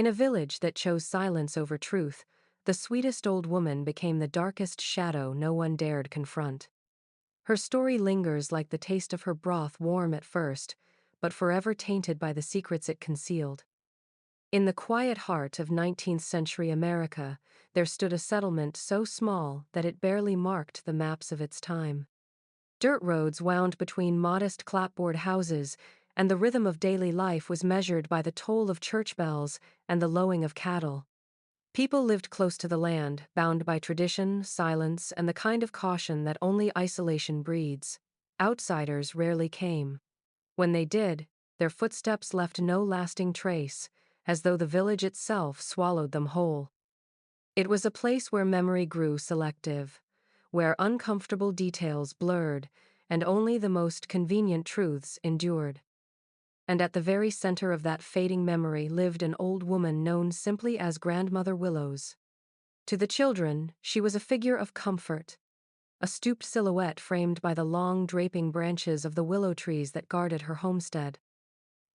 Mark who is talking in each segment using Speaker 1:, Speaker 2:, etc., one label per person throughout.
Speaker 1: In a village that chose silence over truth, the sweetest old woman became the darkest shadow no one dared confront. Her story lingers like the taste of her broth, warm at first, but forever tainted by the secrets it concealed. In the quiet heart of 19th century America, there stood a settlement so small that it barely marked the maps of its time. Dirt roads wound between modest clapboard houses, and the rhythm of daily life was measured by the toll of church bells and the lowing of cattle. People lived close to the land, bound by tradition, silence, and the kind of caution that only isolation breeds. Outsiders rarely came. When they did, their footsteps left no lasting trace, as though the village itself swallowed them whole. It was a place where memory grew selective, where uncomfortable details blurred, and only the most convenient truths endured. And at the very center of that fading memory lived an old woman known simply as Grandmother Willows. To the children, she was a figure of comfort, a stooped silhouette framed by the long, draping branches of the willow trees that guarded her homestead.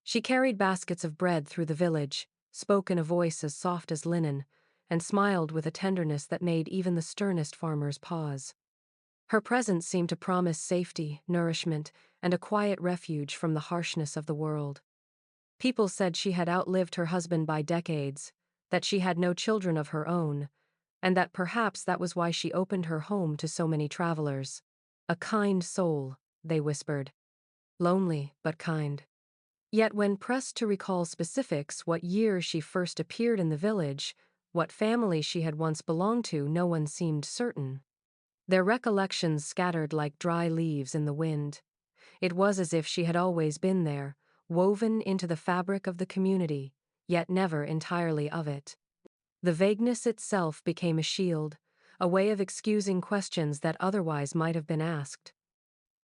Speaker 1: She carried baskets of bread through the village, spoke in a voice as soft as linen, and smiled with a tenderness that made even the sternest farmers pause. Her presence seemed to promise safety, nourishment, and a quiet refuge from the harshness of the world. People said she had outlived her husband by decades, that she had no children of her own, and that perhaps that was why she opened her home to so many travelers. A kind soul, they whispered. Lonely, but kind. Yet when pressed to recall specifics, what year she first appeared in the village, what family she had once belonged to, no one seemed certain. Their recollections scattered like dry leaves in the wind. It was as if she had always been there, woven into the fabric of the community, yet never entirely of it. The vagueness itself became a shield, a way of excusing questions that otherwise might have been asked.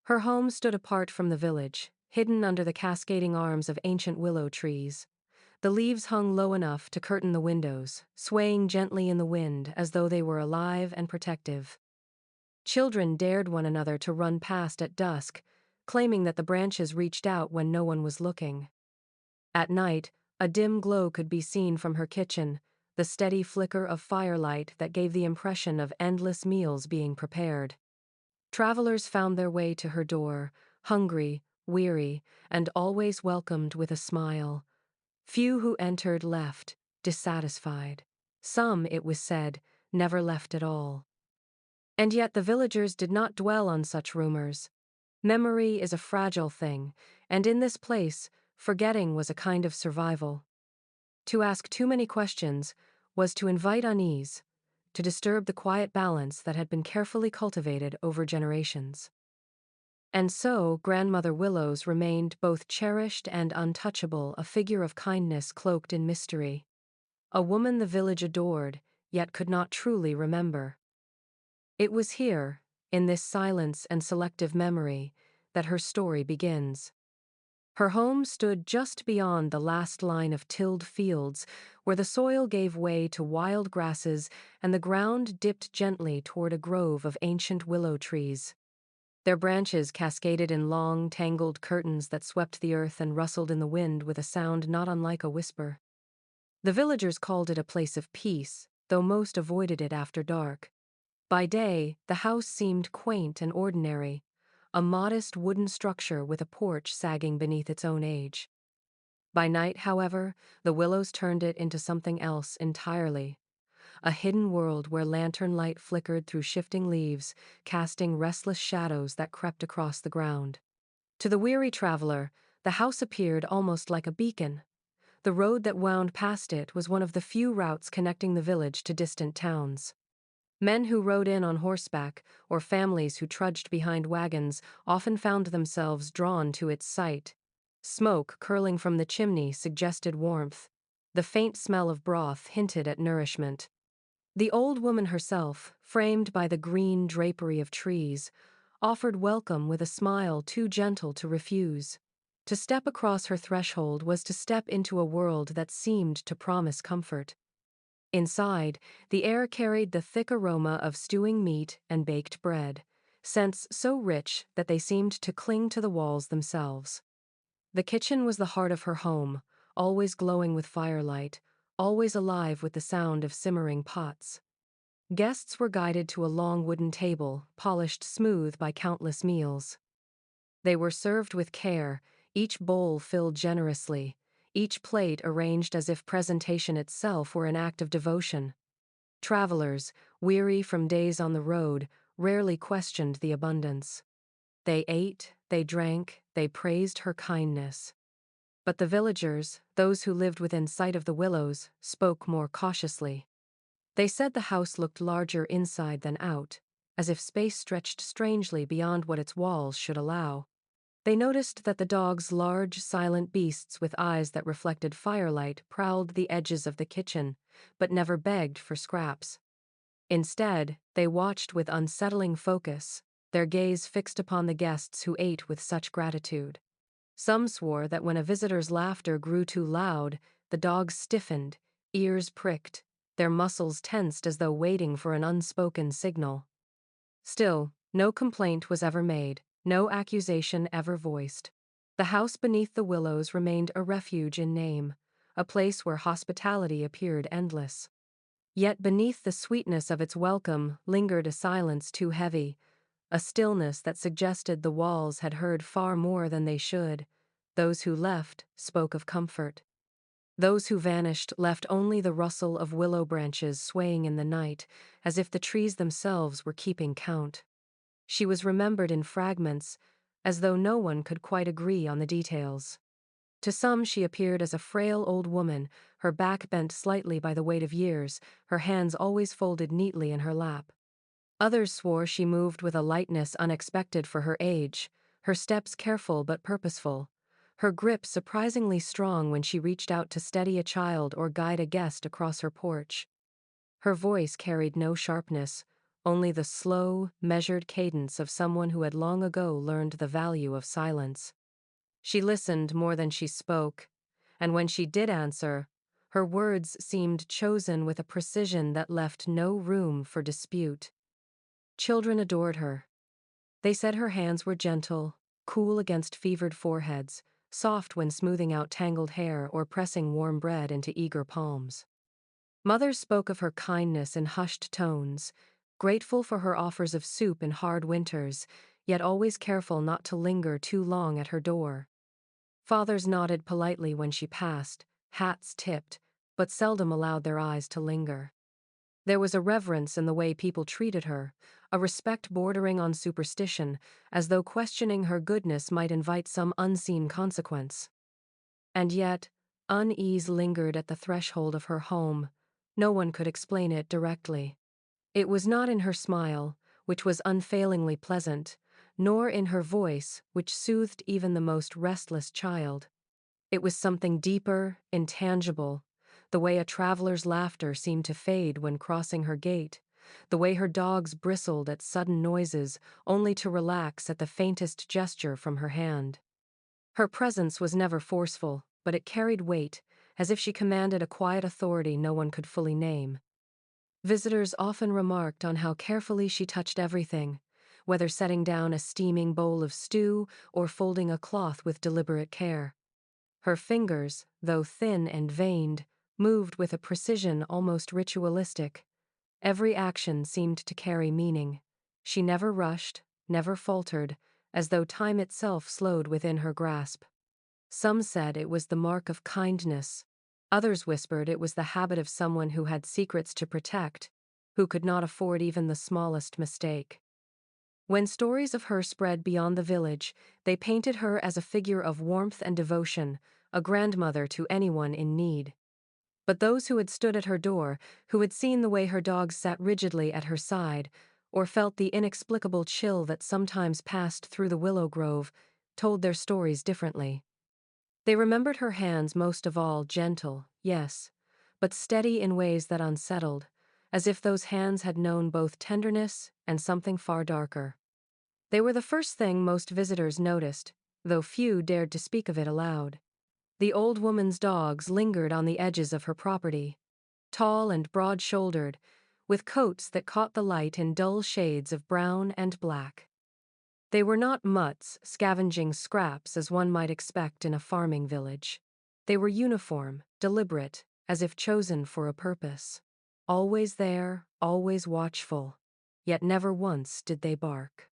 Speaker 1: Her home stood apart from the village, hidden under the cascading arms of ancient willow trees. The leaves hung low enough to curtain the windows, swaying gently in the wind as though they were alive and protective. Children dared one another to run past at dusk, claiming that the branches reached out when no one was looking. At night, a dim glow could be seen from her kitchen, the steady flicker of firelight that gave the impression of endless meals being prepared. Travelers found their way to her door, hungry, weary, and always welcomed with a smile. Few who entered left, dissatisfied. Some, it was said, never left at all. And yet the villagers did not dwell on such rumors. Memory is a fragile thing, and in this place, forgetting was a kind of survival. To ask too many questions was to invite unease, to disturb the quiet balance that had been carefully cultivated over generations. And so, Grandmother Willows remained both cherished and untouchable, a figure of kindness cloaked in mystery. A woman the village adored, yet could not truly remember. It was here, in this silence and selective memory, that her story begins. Her home stood just beyond the last line of tilled fields, where the soil gave way to wild grasses and the ground dipped gently toward a grove of ancient willow trees. Their branches cascaded in long, tangled curtains that swept the earth and rustled in the wind with a sound not unlike a whisper. The villagers called it a place of peace, though most avoided it after dark. By day, the house seemed quaint and ordinary, a modest wooden structure with a porch sagging beneath its own age. By night, however, the willows turned it into something else entirely. A hidden world where lantern light flickered through shifting leaves, casting restless shadows that crept across the ground. To the weary traveler, the house appeared almost like a beacon. The road that wound past it was one of the few routes connecting the village to distant towns. Men who rode in on horseback, or families who trudged behind wagons, often found themselves drawn to its site. Smoke curling from the chimney suggested warmth. The faint smell of broth hinted at nourishment. The old woman herself, framed by the green drapery of trees, offered welcome with a smile too gentle to refuse. To step across her threshold was to step into a world that seemed to promise comfort. Inside, the air carried the thick aroma of stewing meat and baked bread, scents so rich that they seemed to cling to the walls themselves. The kitchen was the heart of her home, always glowing with firelight, always alive with the sound of simmering pots. Guests were guided to a long wooden table, polished smooth by countless meals. They were served with care, each bowl filled generously, each plate arranged as if presentation itself were an act of devotion. Travelers, weary from days on the road, rarely questioned the abundance. They ate, they drank, they praised her kindness. But the villagers, those who lived within sight of the Willows, spoke more cautiously. They said the house looked larger inside than out, as if space stretched strangely beyond what its walls should allow. They noticed that the dogs, large, silent beasts with eyes that reflected firelight, prowled the edges of the kitchen, but never begged for scraps. Instead, they watched with unsettling focus, their gaze fixed upon the guests who ate with such gratitude. Some swore that when a visitor's laughter grew too loud, the dogs stiffened, ears pricked, their muscles tensed as though waiting for an unspoken signal. Still, no complaint was ever made, no accusation ever voiced. The house beneath the willows remained a refuge in name, a place where hospitality appeared endless. Yet beneath the sweetness of its welcome lingered a silence too heavy, a stillness that suggested the walls had heard far more than they should. Those who left spoke of comfort. Those who vanished left only the rustle of willow branches swaying in the night, as if the trees themselves were keeping count. She was remembered in fragments, as though no one could quite agree on the details. To some she appeared as a frail old woman, her back bent slightly by the weight of years, her hands always folded neatly in her lap. Others swore she moved with a lightness unexpected for her age, her steps careful but purposeful, her grip surprisingly strong when she reached out to steady a child or guide a guest across her porch. Her voice carried no sharpness, only the slow, measured cadence of someone who had long ago learned the value of silence. She listened more than she spoke, and when she did answer, her words seemed chosen with a precision that left no room for dispute. Children adored her. They said her hands were gentle, cool against fevered foreheads, soft when smoothing out tangled hair or pressing warm bread into eager palms. Mothers spoke of her kindness in hushed tones, grateful for her offers of soup in hard winters, yet always careful not to linger too long at her door. Fathers nodded politely when she passed, hats tipped, but seldom allowed their eyes to linger. There was a reverence in the way people treated her, a respect bordering on superstition, as though questioning her goodness might invite some unseen consequence. And yet, unease lingered at the threshold of her home. No one could explain it directly. It was not in her smile, which was unfailingly pleasant, nor in her voice, which soothed even the most restless child. It was something deeper, intangible, the way a traveler's laughter seemed to fade when crossing her gate, the way her dogs bristled at sudden noises, only to relax at the faintest gesture from her hand. Her presence was never forceful, but it carried weight, as if she commanded a quiet authority no one could fully name. Visitors often remarked on how carefully she touched everything, whether setting down a steaming bowl of stew or folding a cloth with deliberate care. Her fingers, though thin and veined, moved with a precision almost ritualistic. Every action seemed to carry meaning. She never rushed, never faltered, as though time itself slowed within her grasp. Some said it was the mark of kindness. Others whispered it was the habit of someone who had secrets to protect, who could not afford even the smallest mistake. When stories of her spread beyond the village, they painted her as a figure of warmth and devotion, a grandmother to anyone in need. But those who had stood at her door, who had seen the way her dogs sat rigidly at her side, or felt the inexplicable chill that sometimes passed through the willow grove, told their stories differently. They remembered her hands most of all, gentle, yes, but steady in ways that unsettled, as if those hands had known both tenderness and something far darker. They were the first thing most visitors noticed, though few dared to speak of it aloud. The old woman's dogs lingered on the edges of her property, tall and broad-shouldered, with coats that caught the light in dull shades of brown and black. They were not mutts scavenging scraps as one might expect in a farming village. They were uniform, deliberate, as if chosen for a purpose. Always there, always watchful. Yet never once did they bark.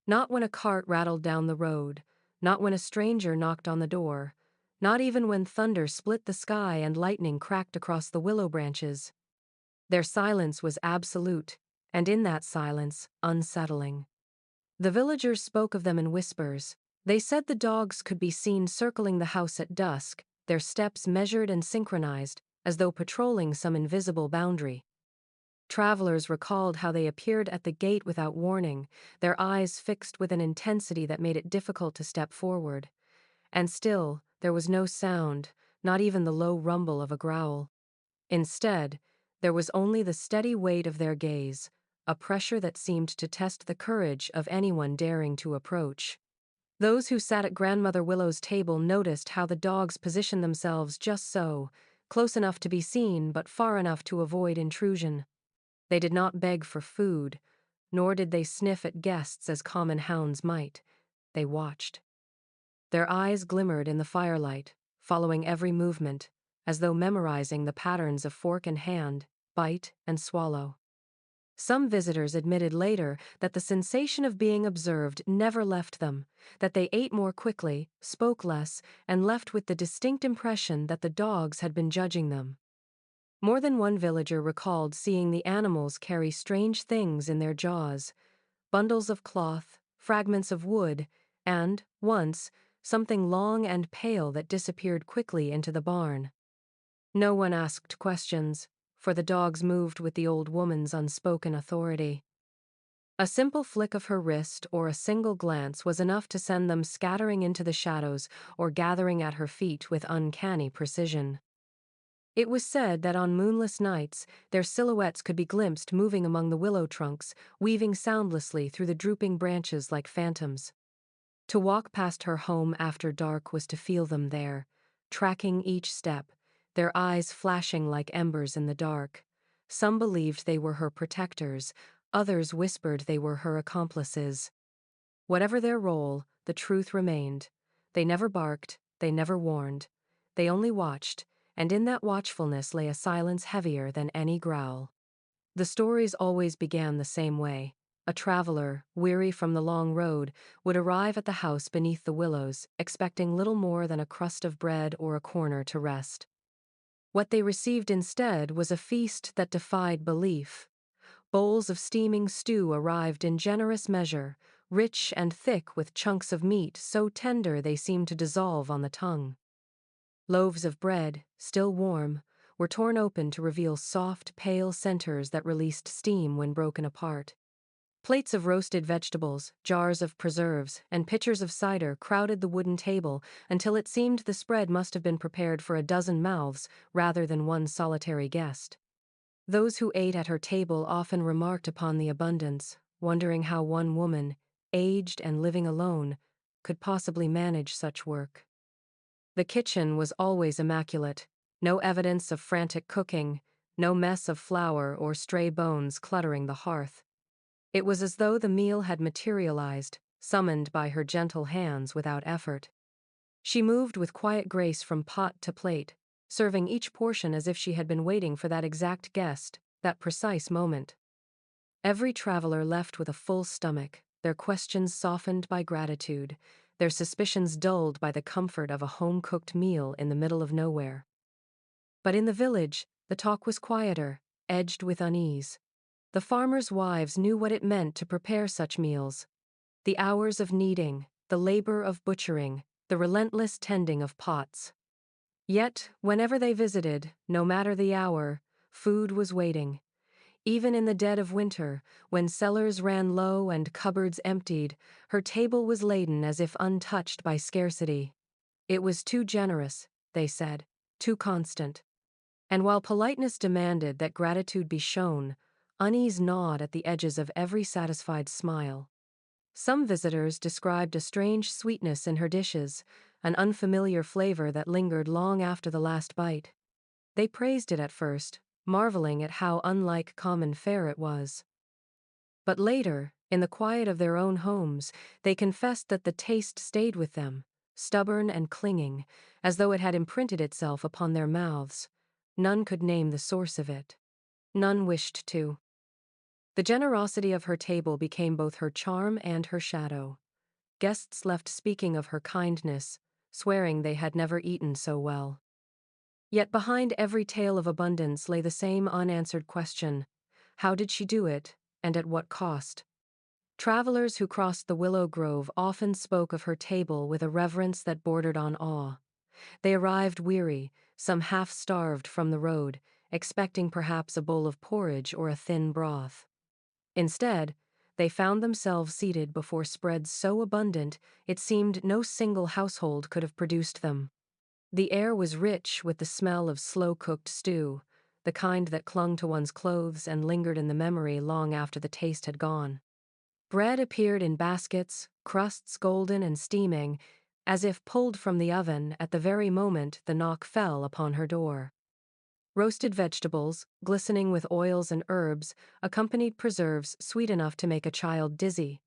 Speaker 1: Not when a cart rattled down the road, not when a stranger knocked on the door, not even when thunder split the sky and lightning cracked across the willow branches. Their silence was absolute, and in that silence, unsettling. The villagers spoke of them in whispers. They said the dogs could be seen circling the house at dusk, their steps measured and synchronized, as though patrolling some invisible boundary. Travelers recalled how they appeared at the gate without warning, their eyes fixed with an intensity that made it difficult to step forward. And still, there was no sound, not even the low rumble of a growl. Instead, there was only the steady weight of their gaze, a pressure that seemed to test the courage of anyone daring to approach. Those who sat at Grandmother Willow's table noticed how the dogs positioned themselves just so, close enough to be seen but far enough to avoid intrusion. They did not beg for food, nor did they sniff at guests as common hounds might. They watched. Their eyes glimmered in the firelight, following every movement, as though memorizing the patterns of fork and hand, bite and swallow. Some visitors admitted later that the sensation of being observed never left them, that they ate more quickly, spoke less, and left with the distinct impression that the dogs had been judging them. More than one villager recalled seeing the animals carry strange things in their jaws, bundles of cloth, fragments of wood, and, once, something long and pale that disappeared quickly into the barn. No one asked questions, for the dogs moved with the old woman's unspoken authority. A simple flick of her wrist or a single glance was enough to send them scattering into the shadows or gathering at her feet with uncanny precision. It was said that on moonless nights, their silhouettes could be glimpsed moving among the willow trunks, weaving soundlessly through the drooping branches like phantoms. To walk past her home after dark was to feel them there, tracking each step, their eyes flashing like embers in the dark. Some believed they were her protectors, others whispered they were her accomplices. Whatever their role, the truth remained. They never barked, they never warned. They only watched, and in that watchfulness lay a silence heavier than any growl. The stories always began the same way. A traveler, weary from the long road, would arrive at the house beneath the willows, expecting little more than a crust of bread or a corner to rest. What they received instead was a feast that defied belief. Bowls of steaming stew arrived in generous measure, rich and thick with chunks of meat so tender they seemed to dissolve on the tongue. Loaves of bread, still warm, were torn open to reveal soft, pale centers that released steam when broken apart. Plates of roasted vegetables, jars of preserves, and pitchers of cider crowded the wooden table until it seemed the spread must have been prepared for a dozen mouths rather than one solitary guest. Those who ate at her table often remarked upon the abundance, wondering how one woman, aged and living alone, could possibly manage such work. The kitchen was always immaculate, no evidence of frantic cooking, no mess of flour or stray bones cluttering the hearth. It was as though the meal had materialized, summoned by her gentle hands without effort. She moved with quiet grace from pot to plate, serving each portion as if she had been waiting for that exact guest, that precise moment. Every traveler left with a full stomach, their questions softened by gratitude, their suspicions dulled by the comfort of a home-cooked meal in the middle of nowhere. But in the village, the talk was quieter, edged with unease. The farmers' wives knew what it meant to prepare such meals. The hours of kneading, the labor of butchering, the relentless tending of pots. Yet, whenever they visited, no matter the hour, food was waiting. Even in the dead of winter, when cellars ran low and cupboards emptied, her table was laden as if untouched by scarcity. It was too generous, they said, too constant. And while politeness demanded that gratitude be shown, unease gnawed at the edges of every satisfied smile. Some visitors described a strange sweetness in her dishes, an unfamiliar flavor that lingered long after the last bite. They praised it at first, marveling at how unlike common fare it was. But later, in the quiet of their own homes, they confessed that the taste stayed with them, stubborn and clinging, as though it had imprinted itself upon their mouths. none could name the source of it. None wished to. The generosity of her table became both her charm and her shadow. Guests left speaking of her kindness, swearing they had never eaten so well. Yet behind every tale of abundance lay the same unanswered question: how did she do it, and at what cost? Travelers who crossed the willow grove often spoke of her table with a reverence that bordered on awe. They arrived weary, some half-starved from the road, expecting perhaps a bowl of porridge or a thin broth. Instead, they found themselves seated before spreads so abundant it seemed no single household could have produced them. The air was rich with the smell of slow-cooked stew, the kind that clung to one's clothes and lingered in the memory long after the taste had gone. Bread appeared in baskets, crusts golden and steaming, as if pulled from the oven at the very moment the knock fell upon her door. Roasted vegetables, glistening with oils and herbs, accompanied preserves sweet enough to make a child dizzy.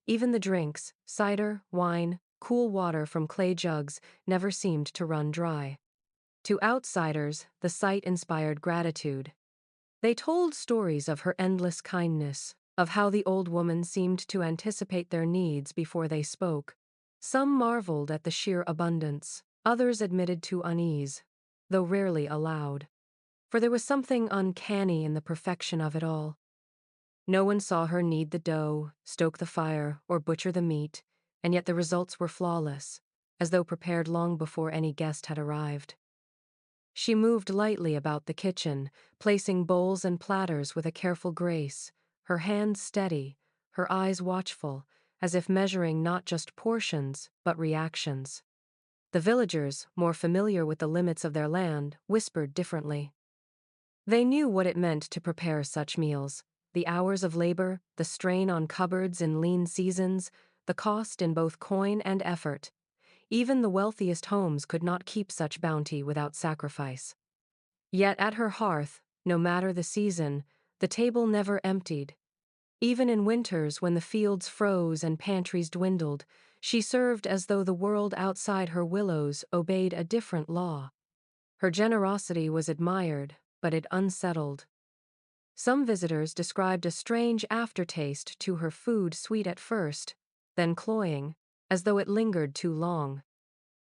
Speaker 1: Even the drinks, cider, wine, cool water from clay jugs, never seemed to run dry. To outsiders, the sight inspired gratitude. They told stories of her endless kindness, of how the old woman seemed to anticipate their needs before they spoke. Some marveled at the sheer abundance, others admitted to unease, though rarely aloud. For there was something uncanny in the perfection of it all. No one saw her knead the dough, stoke the fire, or butcher the meat, and yet the results were flawless, as though prepared long before any guest had arrived. She moved lightly about the kitchen, placing bowls and platters with a careful grace, her hands steady, her eyes watchful, as if measuring not just portions, but reactions. The villagers, more familiar with the limits of their land, whispered differently. They knew what it meant to prepare such meals: the hours of labor, the strain on cupboards in lean seasons, the cost in both coin and effort. Even the wealthiest homes could not keep such bounty without sacrifice. Yet at her hearth, no matter the season, the table never emptied. Even in winters when the fields froze and pantries dwindled, she served as though the world outside her willows obeyed a different law. Her generosity was admired, but it unsettled. Some visitors described a strange aftertaste to her food, sweet at first, then cloying, as though it lingered too long.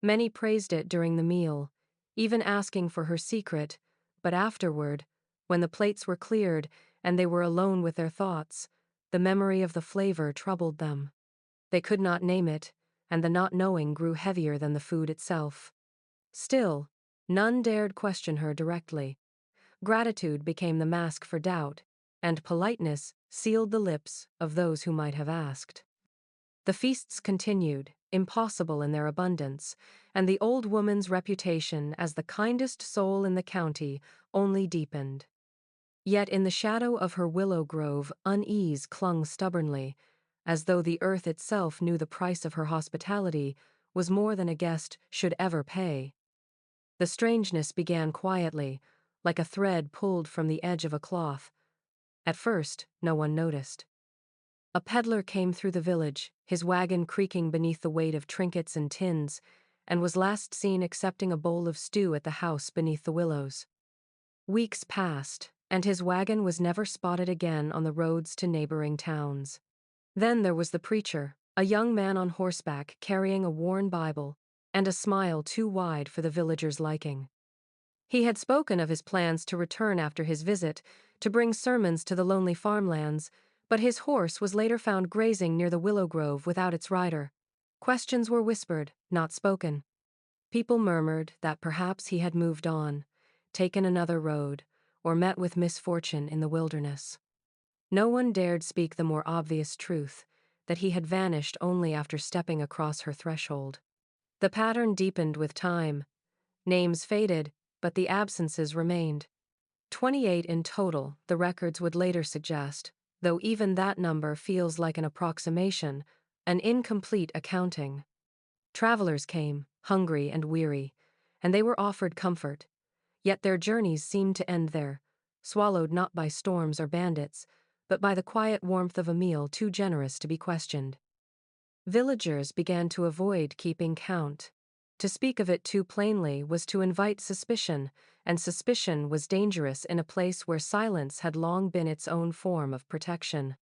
Speaker 1: Many praised it during the meal, even asking for her secret, but afterward, when the plates were cleared and they were alone with their thoughts, the memory of the flavor troubled them. They could not name it, and the not knowing grew heavier than the food itself. Still, none dared question her directly. Gratitude became the mask for doubt, and politeness sealed the lips of those who might have asked. The feasts continued, impossible in their abundance, and the old woman's reputation as the kindest soul in the county only deepened. Yet in the shadow of her willow grove, unease clung stubbornly, as though the earth itself knew the price of her hospitality was more than a guest should ever pay. The strangeness began quietly, like a thread pulled from the edge of a cloth. At first, no one noticed. A peddler came through the village, his wagon creaking beneath the weight of trinkets and tins, and was last seen accepting a bowl of stew at the house beneath the willows. Weeks passed, and his wagon was never spotted again on the roads to neighboring towns. Then there was the preacher, a young man on horseback carrying a worn Bible, and a smile too wide for the villagers' liking. He had spoken of his plans to return after his visit, to bring sermons to the lonely farmlands, but his horse was later found grazing near the willow grove without its rider. Questions were whispered, not spoken. People murmured that perhaps he had moved on, taken another road, or met with misfortune in the wilderness. No one dared speak the more obvious truth, that he had vanished only after stepping across her threshold. The pattern deepened with time. Names faded, but the absences remained. 28 in total, the records would later suggest, though even that number feels like an approximation, an incomplete accounting. Travelers came, hungry and weary, and they were offered comfort. Yet their journeys seemed to end there, swallowed not by storms or bandits, but by the quiet warmth of a meal too generous to be questioned. Villagers began to avoid keeping count. To speak of it too plainly was to invite suspicion, and suspicion was dangerous in a place where silence had long been its own form of protection.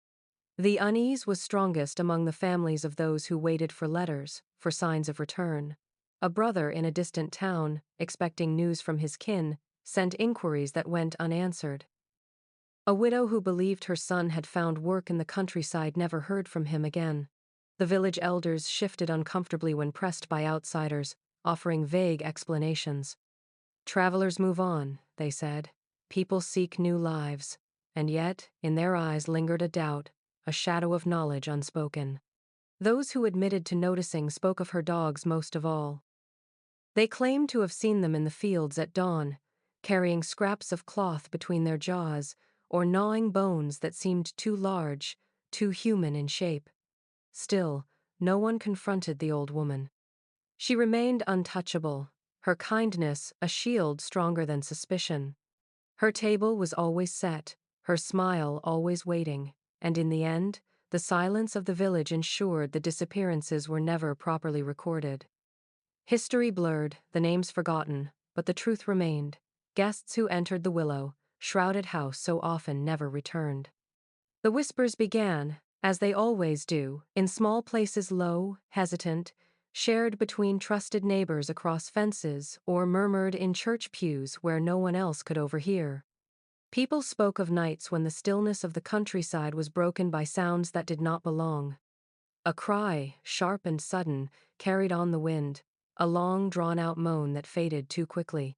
Speaker 1: The unease was strongest among the families of those who waited for letters, for signs of return. A brother in a distant town, expecting news from his kin, sent inquiries that went unanswered. A widow who believed her son had found work in the countryside never heard from him again. The village elders shifted uncomfortably when pressed by outsiders, offering vague explanations. Travelers move on, they said. People seek new lives. And yet, in their eyes lingered a doubt, a shadow of knowledge unspoken. Those who admitted to noticing spoke of her dogs most of all. They claimed to have seen them in the fields at dawn, carrying scraps of cloth between their jaws, or gnawing bones that seemed too large, too human in shape. Still, no one confronted the old woman. She remained untouchable, her kindness a shield stronger than suspicion. Her table was always set, her smile always waiting, and in the end, the silence of the village ensured the disappearances were never properly recorded. History blurred, the names forgotten, but the truth remained. Guests who entered the Willow, shrouded house so often never returned. The whispers began, as they always do, in small places low, hesitant, shared between trusted neighbors across fences or murmured in church pews where no one else could overhear. People spoke of nights when the stillness of the countryside was broken by sounds that did not belong. A cry, sharp and sudden, carried on the wind, a long drawn-out moan that faded too quickly.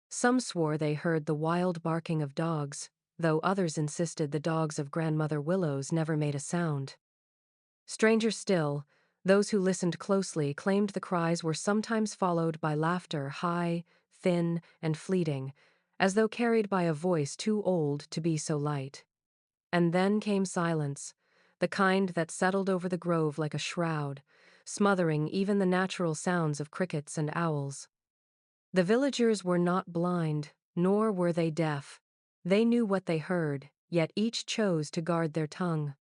Speaker 1: Some swore they heard the wild barking of dogs, though others insisted the dogs of grandmother Willows never made a sound. Stranger still, those who listened closely claimed the cries were sometimes followed by laughter high, thin, and fleeting, as though carried by a voice too old to be so light. And then came silence, the kind that settled over the grove like a shroud, smothering even the natural sounds of crickets and owls. The villagers were not blind, nor were they deaf. They knew what they heard, yet each chose to guard their tongue.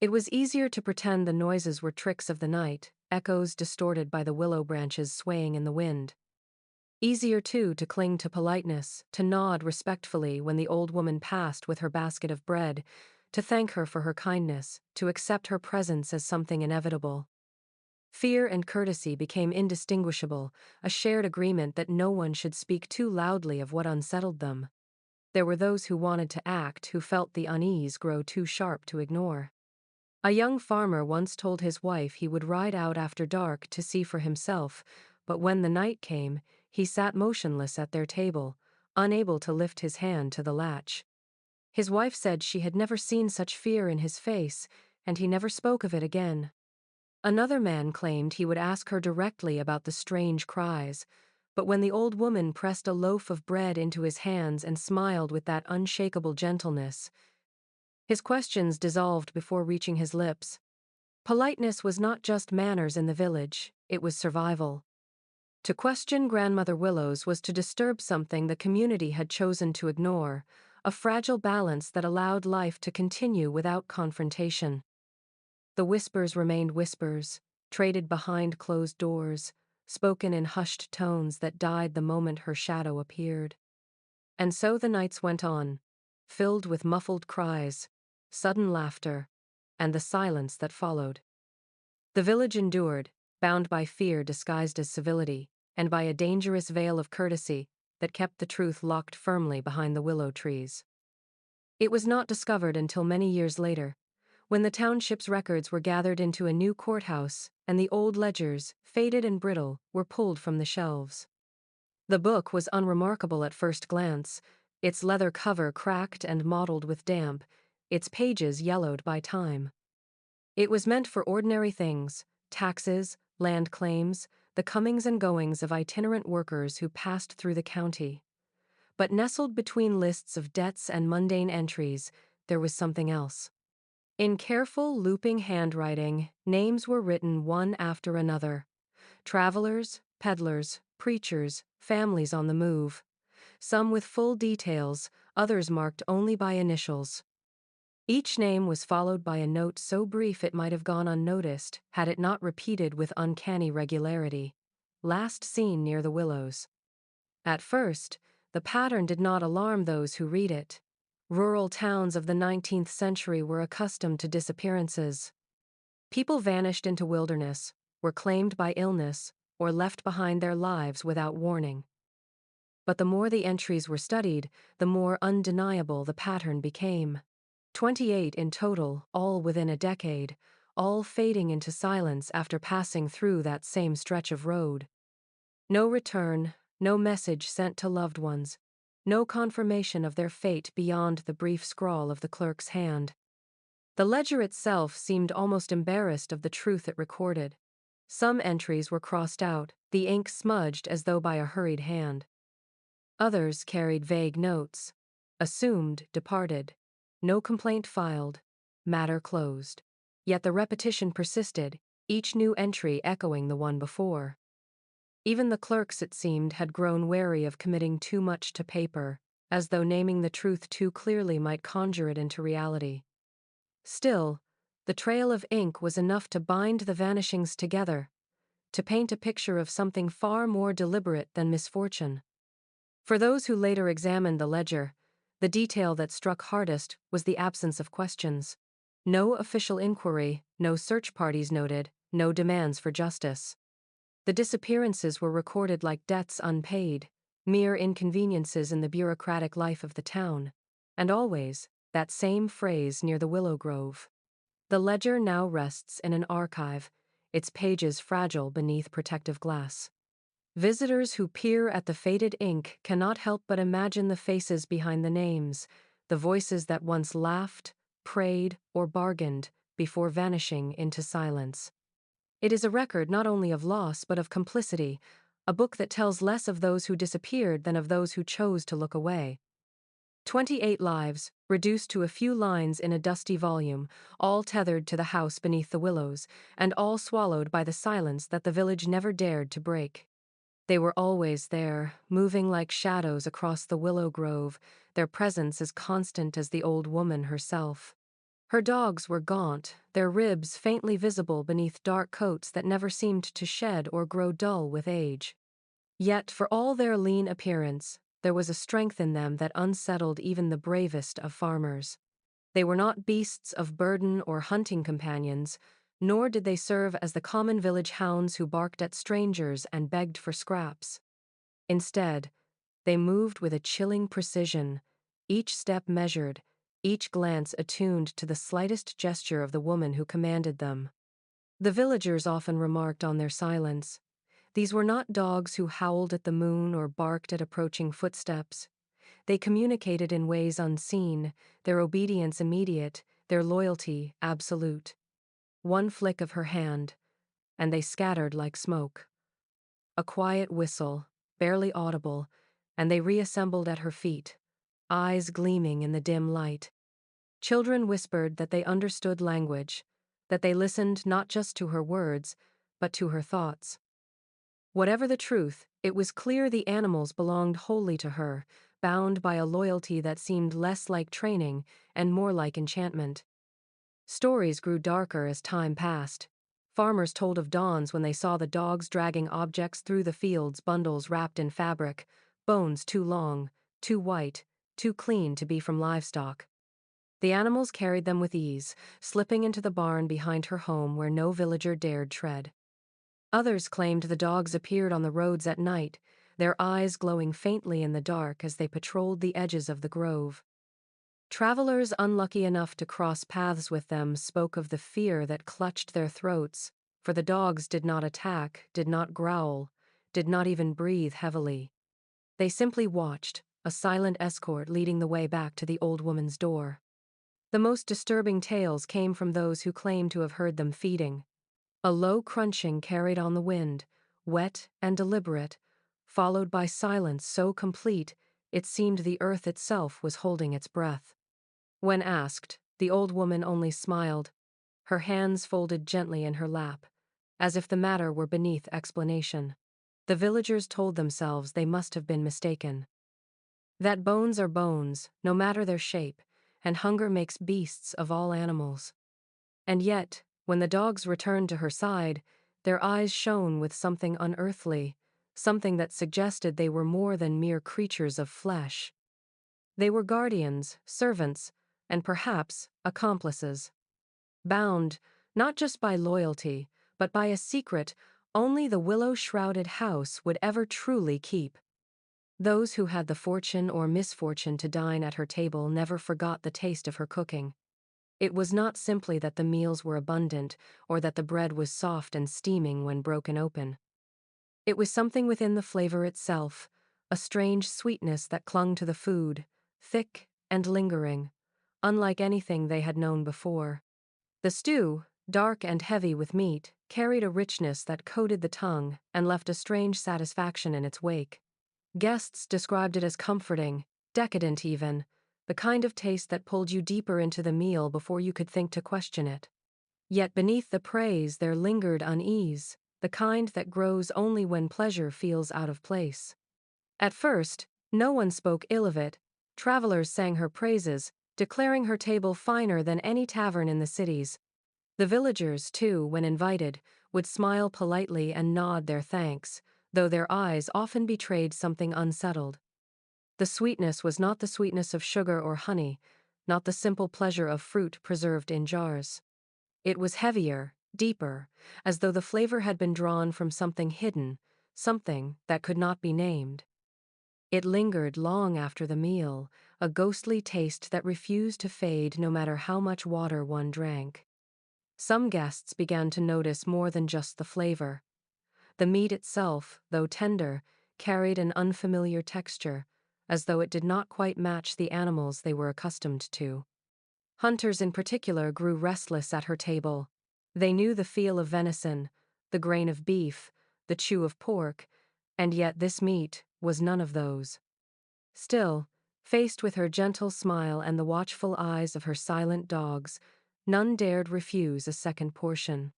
Speaker 1: It was easier to pretend the noises were tricks of the night, echoes distorted by the willow branches swaying in the wind. Easier, too, to cling to politeness, to nod respectfully when the old woman passed with her basket of bread, to thank her for her kindness, to accept her presence as something inevitable. Fear and courtesy became indistinguishable, a shared agreement that no one should speak too loudly of what unsettled them. There were those who wanted to act, who felt the unease grow too sharp to ignore. A young farmer once told his wife he would ride out after dark to see for himself, but when the night came, he sat motionless at their table, unable to lift his hand to the latch. His wife said she had never seen such fear in his face, and he never spoke of it again. Another man claimed he would ask her directly about the strange cries, but when the old woman pressed a loaf of bread into his hands and smiled with that unshakable gentleness, his questions dissolved before reaching his lips. Politeness was not just manners in the village, it was survival. To question Grandmother Willows was to disturb something the community had chosen to ignore, a fragile balance that allowed life to continue without confrontation. The whispers remained whispers, traded behind closed doors, spoken in hushed tones that died the moment her shadow appeared. And so the nights went on, filled with muffled cries, sudden laughter, and the silence that followed. The village endured, bound by fear disguised as civility, and by a dangerous veil of courtesy that kept the truth locked firmly behind the willow trees. It was not discovered until many years later, when the township's records were gathered into a new courthouse and the old ledgers, faded and brittle, were pulled from the shelves. The book was unremarkable at first glance, its leather cover cracked and mottled with damp, its pages yellowed by time. It was meant for ordinary things, taxes, land claims, the comings and goings of itinerant workers who passed through the county. But nestled between lists of debts and mundane entries, there was something else. In careful, looping handwriting, names were written one after another. Travelers, peddlers, preachers, families on the move. Some with full details, others marked only by initials. Each name was followed by a note so brief it might have gone unnoticed, had it not repeated with uncanny regularity. last seen near the willows. At first, the pattern did not alarm those who read it. Rural towns of the 19th century were accustomed to disappearances. People vanished into wilderness, were claimed by illness, or left behind their lives without warning. But the more the entries were studied, the more undeniable the pattern became. 28 in total, all within a decade, all fading into silence after passing through that same stretch of road. No return, no message sent to loved ones, no confirmation of their fate beyond the brief scrawl of the clerk's hand. The ledger itself seemed almost embarrassed of the truth it recorded. Some entries were crossed out, the ink smudged as though by a hurried hand. Others carried vague notes. Assumed, departed. No complaint filed. Matter closed. Yet the repetition persisted, each new entry echoing the one before. Even the clerks, it seemed, had grown wary of committing too much to paper, as though naming the truth too clearly might conjure it into reality. Still, the trail of ink was enough to bind the vanishings together, to paint a picture of something far more deliberate than misfortune. For those who later examined the ledger, the detail that struck hardest was the absence of questions. No official inquiry, no search parties noted, no demands for justice. The disappearances were recorded like debts unpaid, mere inconveniences in the bureaucratic life of the town, and always, that same phrase near the willow grove. The ledger now rests in an archive, its pages fragile beneath protective glass. Visitors who peer at the faded ink cannot help but imagine the faces behind the names, the voices that once laughed, prayed, or bargained before vanishing into silence. It is a record not only of loss but of complicity, a book that tells less of those who disappeared than of those who chose to look away. 28 lives, reduced to a few lines in a dusty volume, all tethered to the house beneath the willows, and all swallowed by the silence that the village never dared to break. They were always there, moving like shadows across the willow grove, their presence as constant as the old woman herself. Her dogs were gaunt, their ribs faintly visible beneath dark coats that never seemed to shed or grow dull with age. Yet, for all their lean appearance, there was a strength in them that unsettled even the bravest of farmers. They were not beasts of burden or hunting companions, nor did they serve as the common village hounds who barked at strangers and begged for scraps. Instead, they moved with a chilling precision, each step measured, each glance attuned to the slightest gesture of the woman who commanded them. The villagers often remarked on their silence. These were not dogs who howled at the moon or barked at approaching footsteps. They communicated in ways unseen, their obedience immediate, their loyalty absolute. One flick of her hand, and they scattered like smoke. A quiet whistle, barely audible, and they reassembled at her feet, eyes gleaming in the dim light. Children whispered that they understood language, that they listened not just to her words, but to her thoughts. Whatever the truth, it was clear the animals belonged wholly to her, bound by a loyalty that seemed less like training and more like enchantment. Stories grew darker as time passed. Farmers told of dawns when they saw the dogs dragging objects through the fields, bundles wrapped in fabric, bones too long, too white, too clean to be from livestock. The animals carried them with ease, slipping into the barn behind her home where no villager dared tread. Others claimed the dogs appeared on the roads at night, their eyes glowing faintly in the dark as they patrolled the edges of the grove. Travelers unlucky enough to cross paths with them spoke of the fear that clutched their throats, for the dogs did not attack, did not growl, did not even breathe heavily. They simply watched, a silent escort leading the way back to the old woman's door. The most disturbing tales came from those who claimed to have heard them feeding. A low crunching carried on the wind, wet and deliberate, followed by silence so complete it seemed the earth itself was holding its breath. When asked, the old woman only smiled, her hands folded gently in her lap, as if the matter were beneath explanation. The villagers told themselves they must have been mistaken. That bones are bones, no matter their shape, and hunger makes beasts of all animals. And yet, when the dogs returned to her side, Their eyes shone with something unearthly, something that suggested they were more than mere creatures of flesh. They were guardians, servants, and perhaps accomplices. Bound, not just by loyalty, but by a secret only the willow-shrouded house would ever truly keep. Those who had the fortune or misfortune to dine at her table never forgot the taste of her cooking. It was not simply that the meals were abundant or that the bread was soft and steaming when broken open. It was something within the flavor itself, a strange sweetness that clung to the food, thick and lingering, unlike anything they had known before. The stew, dark and heavy with meat, carried a richness that coated the tongue and left a strange satisfaction in its wake. Guests described it as comforting, decadent even, the kind of taste that pulled you deeper into the meal before you could think to question it. Yet beneath the praise there lingered unease, the kind that grows only when pleasure feels out of place. At first, no one spoke ill of it. Travelers sang her praises, declaring her table finer than any tavern in the cities. The villagers, too, when invited, would smile politely and nod their thanks, though their eyes often betrayed something unsettled. The sweetness was not the sweetness of sugar or honey, not the simple pleasure of fruit preserved in jars. It was heavier, deeper, as though the flavor had been drawn from something hidden, something that could not be named. It lingered long after the meal, a ghostly taste that refused to fade no matter how much water one drank. Some guests began to notice more than just the flavor. The meat itself, though tender, carried an unfamiliar texture, as though it did not quite match the animals they were accustomed to. Hunters in particular grew restless at her table. They knew the feel of venison, the grain of beef, the chew of pork, and yet this meat was none of those. Still, faced with her gentle smile and the watchful eyes of her silent dogs, none dared refuse a second portion.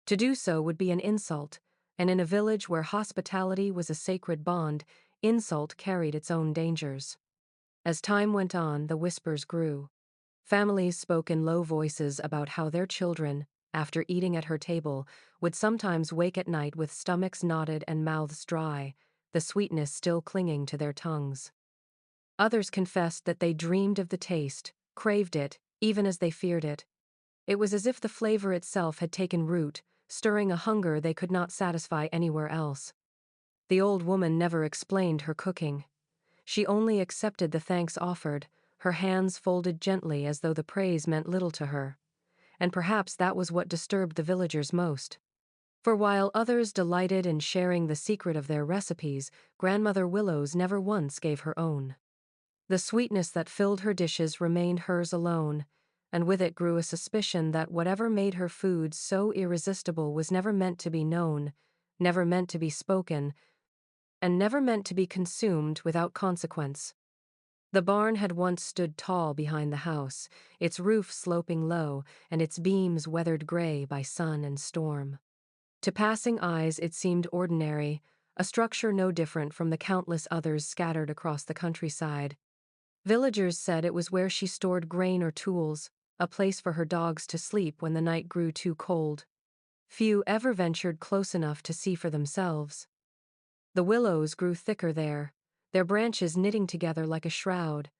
Speaker 1: To do so would be an insult, and in a village where hospitality was a sacred bond, insult carried its own dangers. As time went on, the whispers grew. Families spoke in low voices about how their children, after eating at her table, would sometimes wake at night with stomachs knotted and mouths dry, the sweetness still clinging to their tongues. Others confessed that they dreamed of the taste, craved it, even as they feared it. It was as if the flavor itself had taken root, stirring a hunger they could not satisfy anywhere else. The old woman never explained her cooking. She only accepted the thanks offered, her hands folded gently as though the praise meant little to her. And perhaps that was what disturbed the villagers most. For while others delighted in sharing the secret of their recipes, Grandmother Willows never once gave her own. The sweetness that filled her dishes remained hers alone, and with it grew a suspicion that whatever made her food so irresistible was never meant to be known, never meant to be spoken, and never meant to be consumed without consequence. The barn had once stood tall behind the house, its roof sloping low and its beams weathered gray by sun and storm. To passing eyes it seemed ordinary, a structure no different from the countless others scattered across the countryside. Villagers said it was where she stored grain or tools, a place for her dogs to sleep when the night grew too cold. Few ever ventured close enough to see for themselves. The willows grew thicker there, their branches knitting together like a shroud,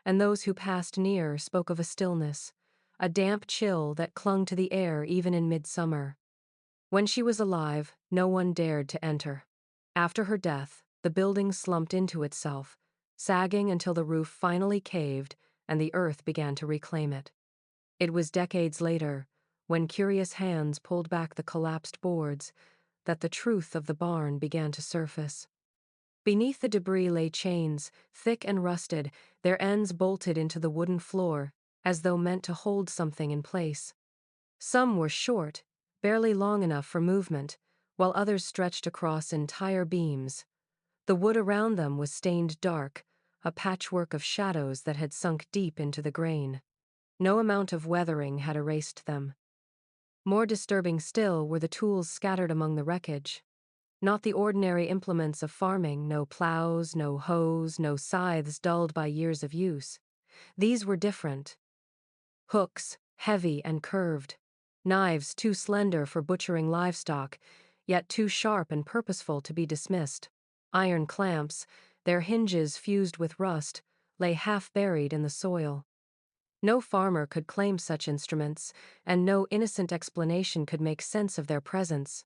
Speaker 1: and those who passed near spoke of a stillness, a damp chill that clung to the air even in midsummer. When she was alive, no one dared to enter. After her death, the building slumped into itself, sagging until the roof finally caved and the earth began to reclaim it. It was decades later, when curious hands pulled back the collapsed boards, that the truth of the barn began to surface. Beneath the debris lay chains, thick and rusted, their ends bolted into the wooden floor, as though meant to hold something in place. Some were short, barely long enough for movement, while others stretched across entire beams. The wood around them was stained dark, a patchwork of shadows that had sunk deep into the grain. No amount of weathering had erased them. More disturbing still were the tools scattered among the wreckage. Not the ordinary implements of farming, no plows, no hoes, no scythes dulled by years of use. These were different. Hooks, heavy and curved. knives too slender for butchering livestock, yet too sharp and purposeful to be dismissed. Iron clamps, their hinges fused with rust, lay half buried in the soil. No farmer could claim such instruments, and no innocent explanation could make sense of their presence.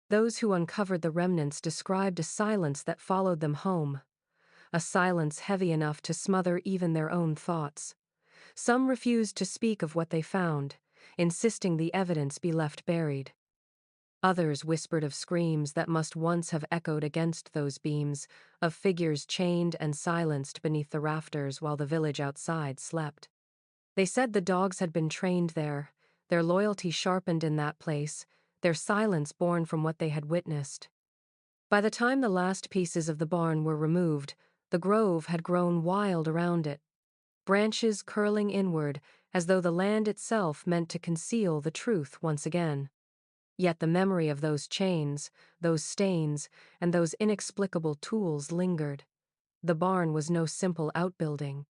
Speaker 1: Those who uncovered the remnants described a silence that followed them home, a silence heavy enough to smother even their own thoughts. Some refused to speak of what they found, insisting the evidence be left buried. Others whispered of screams that must once have echoed against those beams, of figures chained and silenced beneath the rafters while the village outside slept. They said the dogs had been trained there, their loyalty sharpened in that place, their silence born from what they had witnessed. By the time the last pieces of the barn were removed, the grove had grown wild around it, branches curling inward as though the land itself meant to conceal the truth once again. Yet the memory of those chains, those stains, and those inexplicable tools lingered. The barn was no simple outbuilding.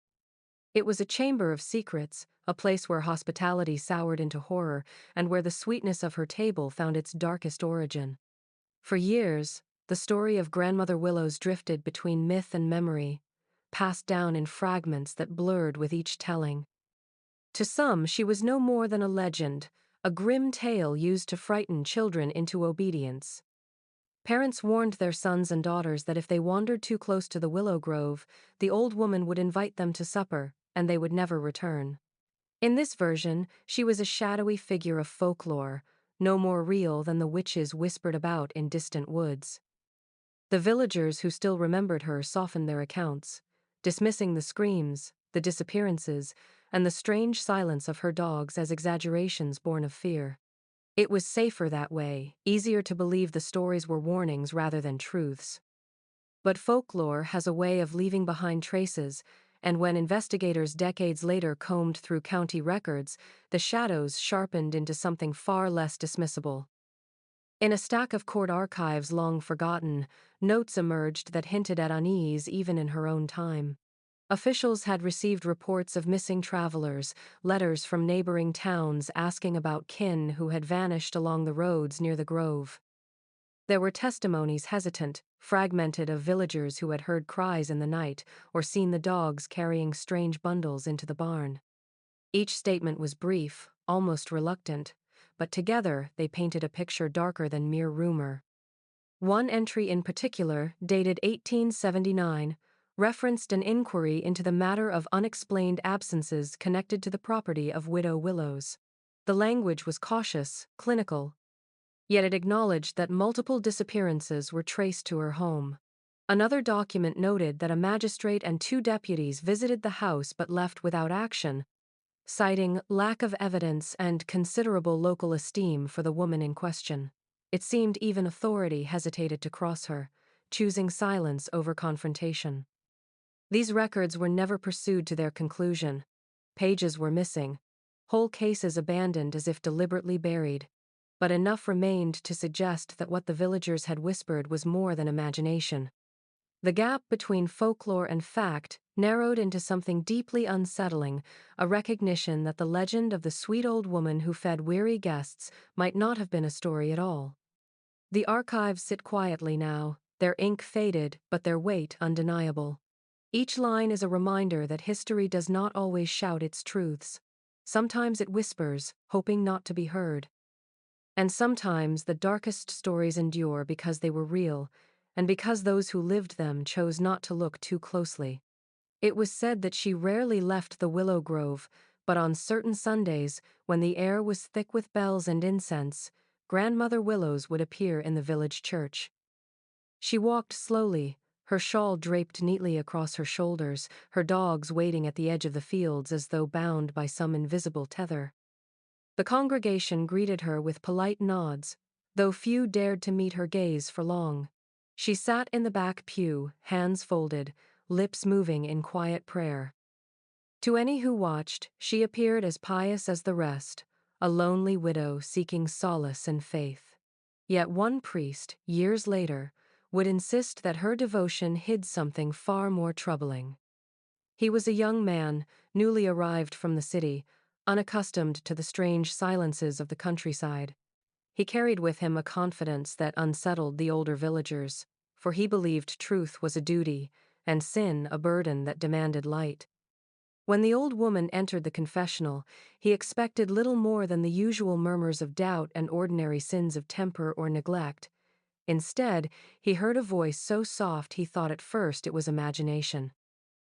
Speaker 1: It was a chamber of secrets, a place where hospitality soured into horror, and where the sweetness of her table found its darkest origin. For years, the story of Grandmother Willows drifted between myth and memory, passed down in fragments that blurred with each telling. To some, she was no more than a legend, a grim tale used to frighten children into obedience. Parents warned their sons and daughters that if they wandered too close to the willow grove, the old woman would invite them to supper, and they would never return. In this version, she was a shadowy figure of folklore, no more real than the witches whispered about in distant woods. The villagers who still remembered her softened their accounts, dismissing the screams, the disappearances, and the strange silence of her dogs as exaggerations born of fear. It was safer that way, easier to believe the stories were warnings rather than truths. But folklore has a way of leaving behind traces, and when investigators decades later combed through county records, the shadows sharpened into something far less dismissible. In a stack of court archives long forgotten, notes emerged that hinted at unease even in her own time. Officials had received reports of missing travelers, letters from neighboring towns asking about kin who had vanished along the roads near the grove. There were testimonies hesitant, fragmented of villagers who had heard cries in the night or seen the dogs carrying strange bundles into the barn. Each statement was brief, almost reluctant, but together they painted a picture darker than mere rumor. One entry in particular, dated 1879, referenced an inquiry into the matter of unexplained absences connected to the property of widow Willows. The language was cautious, clinical, yet it acknowledged that multiple disappearances were traced to her home. Another document noted that a magistrate and 2 deputies visited the house but left without action, citing lack of evidence and considerable local esteem for the woman in question. It seemed even authority hesitated to cross her, choosing silence over confrontation. These records were never pursued to their conclusion. Pages were missing, whole cases abandoned as if deliberately buried. But enough remained to suggest that what the villagers had whispered was more than imagination. The gap between folklore and fact narrowed into something deeply unsettling, a recognition that the legend of the sweet old woman who fed weary guests might not have been a story at all. The archives sit quietly now, their ink faded but their weight undeniable. Each line is a reminder that history does not always shout its truths. Sometimes it whispers, hoping not to be heard. And sometimes the darkest stories endure because they were real, and because those who lived them chose not to look too closely. It was said that she rarely left the willow grove, but on certain Sundays, when the air was thick with bells and incense, Grandmother Willows would appear in the village church. She walked slowly, her shawl draped neatly across her shoulders, her dogs waiting at the edge of the fields as though bound by some invisible tether. The congregation greeted her with polite nods, though few dared to meet her gaze for long. She sat in the back pew, hands folded, lips moving in quiet prayer. To any who watched, she appeared as pious as the rest, a lonely widow seeking solace and faith. Yet one priest, years later, would insist that her devotion hid something far more troubling. He was a young man, newly arrived from the city, unaccustomed to the strange silences of the countryside. He carried with him a confidence that unsettled the older villagers, for he believed truth was a duty, and sin a burden that demanded light. When the old woman entered the confessional, he expected little more than the usual murmurs of doubt and ordinary sins of temper or neglect. Instead, he heard a voice so soft he thought at first it was imagination.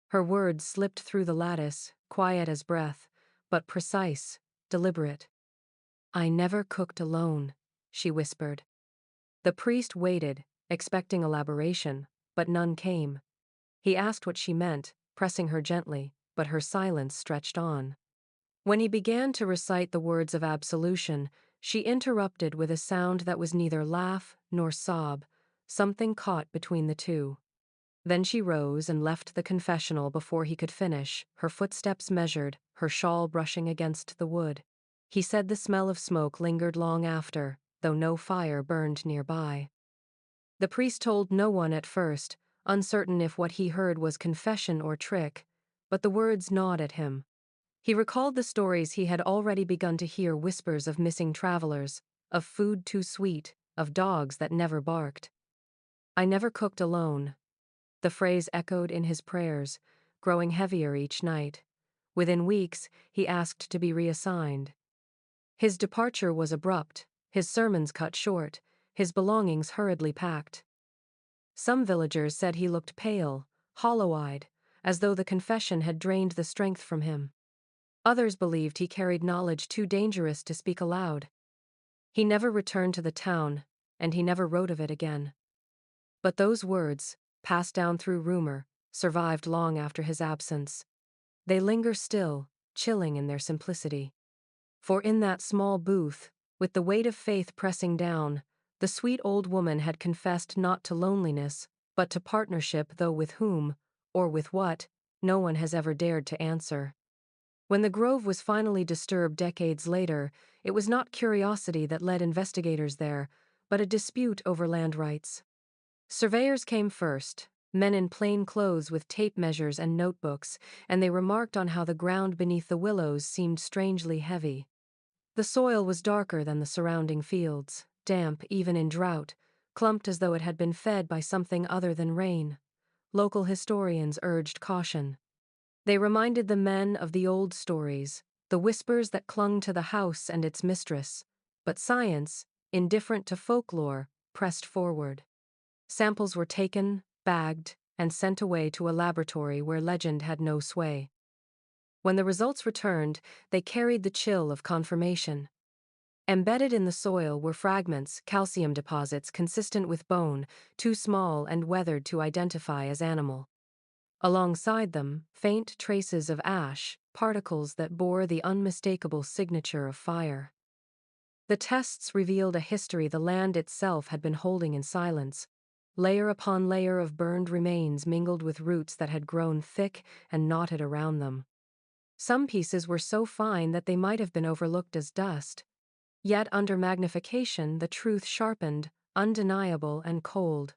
Speaker 1: Her words slipped through the lattice, quiet as breath, but precise, deliberate. "I never cooked alone," she whispered. The priest waited, expecting elaboration, but none came. He asked what she meant, pressing her gently, but her silence stretched on. When he began to recite the words of absolution, she interrupted with a sound that was neither laugh nor sob, something caught between the two. Then she rose and left the confessional before he could finish, her footsteps measured, her shawl brushing against the wood. He said the smell of smoke lingered long after, though no fire burned nearby. The priest told no one at first, uncertain if what he heard was confession or trick, but the words gnawed at him. He recalled the stories he had already begun to hear, whispers of missing travelers, of food too sweet, of dogs that never barked. "I never cooked alone." The phrase echoed in his prayers, growing heavier each night. Within weeks, he asked to be reassigned. His departure was abrupt, his sermons cut short, his belongings hurriedly packed. Some villagers said he looked pale, hollow-eyed, as though the confession had drained the strength from him. Others believed he carried knowledge too dangerous to speak aloud. He never returned to the town, and he never wrote of it again. But those words, passed down through rumor, survived long after his absence. They linger still, chilling in their simplicity. For in that small booth, with the weight of faith pressing down, the sweet old woman had confessed not to loneliness, but to partnership, though with whom, or with what, no one has ever dared to answer. When the grove was finally disturbed decades later, it was not curiosity that led investigators there, but a dispute over land rights. Surveyors came first, men in plain clothes with tape measures and notebooks, and they remarked on how the ground beneath the willows seemed strangely heavy. The soil was darker than the surrounding fields, damp even in drought, clumped as though it had been fed by something other than rain. Local historians urged caution. They reminded the men of the old stories, the whispers that clung to the house and its mistress. But science, indifferent to folklore, pressed forward. Samples were taken, bagged, and sent away to a laboratory where legend had no sway. When the results returned, they carried the chill of confirmation. Embedded in the soil were fragments, calcium deposits consistent with bone, too small and weathered to identify as animal. Alongside them, faint traces of ash, particles that bore the unmistakable signature of fire. The tests revealed a history the land itself had been holding in silence. Layer upon layer of burned remains mingled with roots that had grown thick and knotted around them. Some pieces were so fine that they might have been overlooked as dust. Yet under magnification, the truth sharpened, undeniable and cold.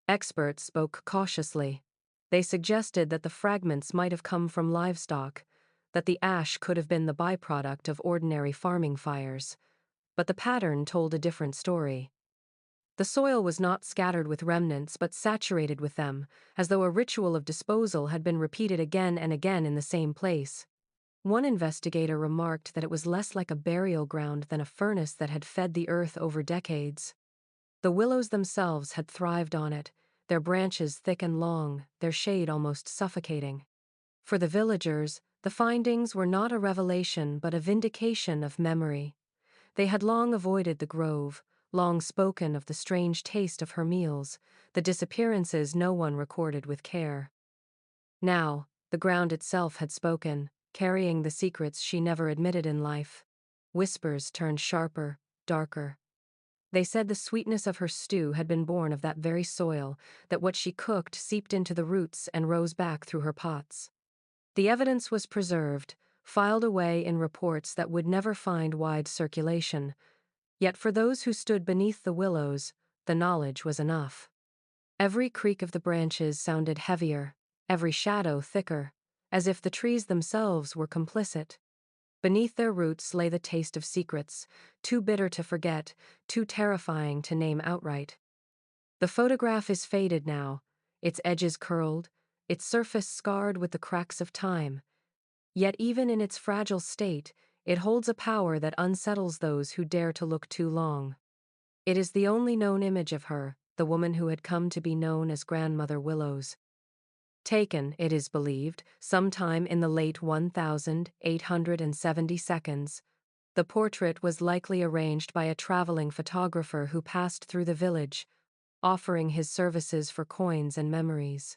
Speaker 1: Experts spoke cautiously. They suggested that the fragments might have come from livestock, that the ash could have been the byproduct of ordinary farming fires. But the pattern told a different story. The soil was not scattered with remnants but saturated with them, as though a ritual of disposal had been repeated again and again in the same place. One investigator remarked that it was less like a burial ground than a furnace that had fed the earth over decades. The willows themselves had thrived on it, their branches thick and long, their shade almost suffocating. For the villagers, the findings were not a revelation but a vindication of memory. They had long avoided the grove, long spoken of the strange taste of her meals, the disappearances no one recorded with care. Now, the ground itself had spoken, carrying the secrets she never admitted in life. Whispers turned sharper, darker. They said the sweetness of her stew had been born of that very soil, that what she cooked seeped into the roots and rose back through her pots. The evidence was preserved, filed away in reports that would never find wide circulation. Yet for those who stood beneath the willows, the knowledge was enough. Every creak of the branches sounded heavier, every shadow thicker, as if the trees themselves were complicit. Beneath their roots lay the taste of secrets, too bitter to forget, too terrifying to name outright. The photograph is faded now, its edges curled, its surface scarred with the cracks of time. Yet even in its fragile state, it holds a power that unsettles those who dare to look too long. It is the only known image of her, the woman who had come to be known as Grandmother Willows. Taken, it is believed, sometime in the late 1870s, the portrait was likely arranged by a traveling photographer who passed through the village, offering his services for coins and memories.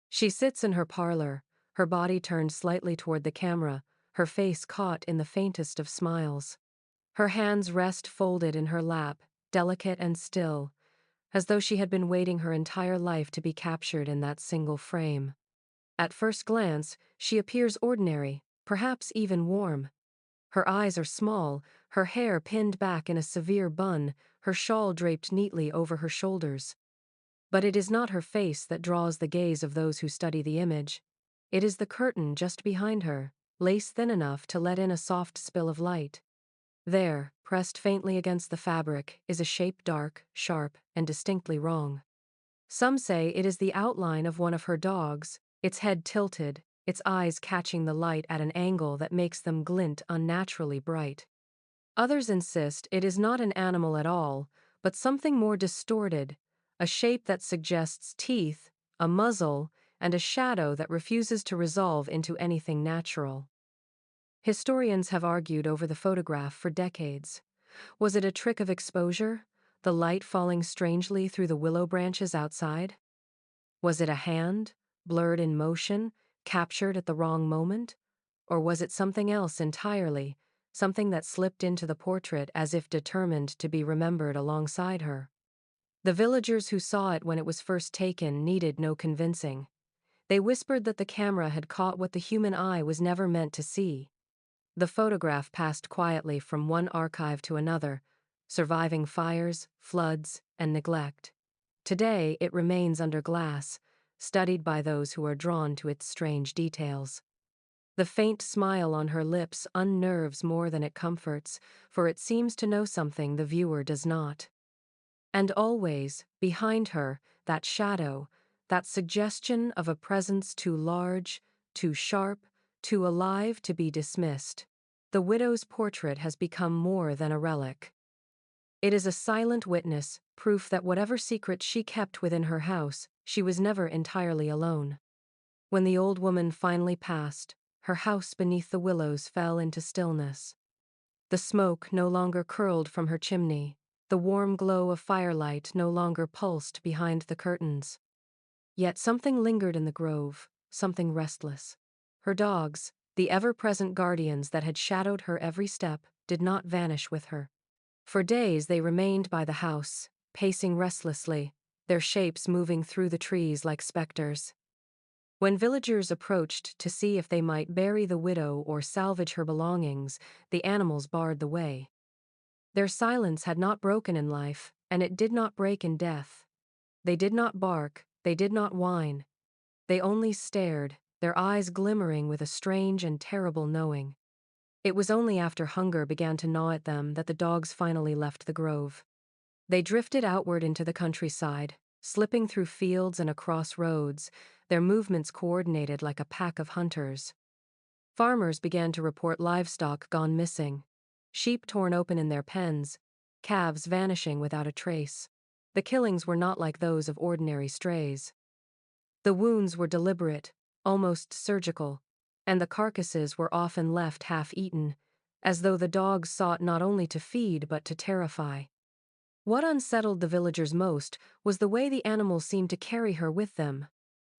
Speaker 1: She sits in her parlor, her body turned slightly toward the camera, her face caught in the faintest of smiles. Her hands rest folded in her lap, delicate and still, as though she had been waiting her entire life to be captured in that single frame. At first glance, she appears ordinary, perhaps even warm. Her eyes are small, her hair pinned back in a severe bun, her shawl draped neatly over her shoulders. But it is not her face that draws the gaze of those who study the image. It is the curtain just behind her, lace thin enough to let in a soft spill of light. There, pressed faintly against the fabric, is a shape dark, sharp, and distinctly wrong. Some say it is the outline of one of her dogs, its head tilted, its eyes catching the light at an angle that makes them glint unnaturally bright. Others insist it is not an animal at all, but something more distorted, a shape that suggests teeth, a muzzle, and a shadow that refuses to resolve into anything natural. Historians have argued over the photograph for decades. Was it a trick of exposure, the light falling strangely through the willow branches outside? Was it a hand, blurred in motion, captured at the wrong moment? Or was it something else entirely, something that slipped into the portrait as if determined to be remembered alongside her? The villagers who saw it when it was first taken needed no convincing. They whispered that the camera had caught what the human eye was never meant to see. The photograph passed quietly from one archive to another, surviving fires, floods, and neglect. Today, it remains under glass, studied by those who are drawn to its strange details. The faint smile on her lips unnerves more than it comforts, for it seems to know something the viewer does not. And always, behind her, that shadow, that suggestion of a presence too large, too sharp, too alive to be dismissed. The widow's portrait has become more than a relic. It is a silent witness, proof that whatever secret she kept within her house, she was never entirely alone. When the old woman finally passed, her house beneath the willows fell into stillness. The smoke no longer curled from her chimney, the warm glow of firelight no longer pulsed behind the curtains. Yet something lingered in the grove, something restless. Her dogs, the ever-present guardians that had shadowed her every step, did not vanish with her. For days they remained by the house, pacing restlessly, their shapes moving through the trees like specters. When villagers approached to see if they might bury the widow or salvage her belongings, the animals barred the way. Their silence had not broken in life, and it did not break in death. They did not bark, they did not whine. They only stared, their eyes glimmering with a strange and terrible knowing. It was only after hunger began to gnaw at them that the dogs finally left the grove. They drifted outward into the countryside, slipping through fields and across roads, their movements coordinated like a pack of hunters. Farmers began to report livestock gone missing, sheep torn open in their pens, calves vanishing without a trace. The killings were not like those of ordinary strays. The wounds were deliberate, almost surgical, and the carcasses were often left half-eaten, as though the dogs sought not only to feed but to terrify. What unsettled the villagers most was the way the animals seemed to carry her with them.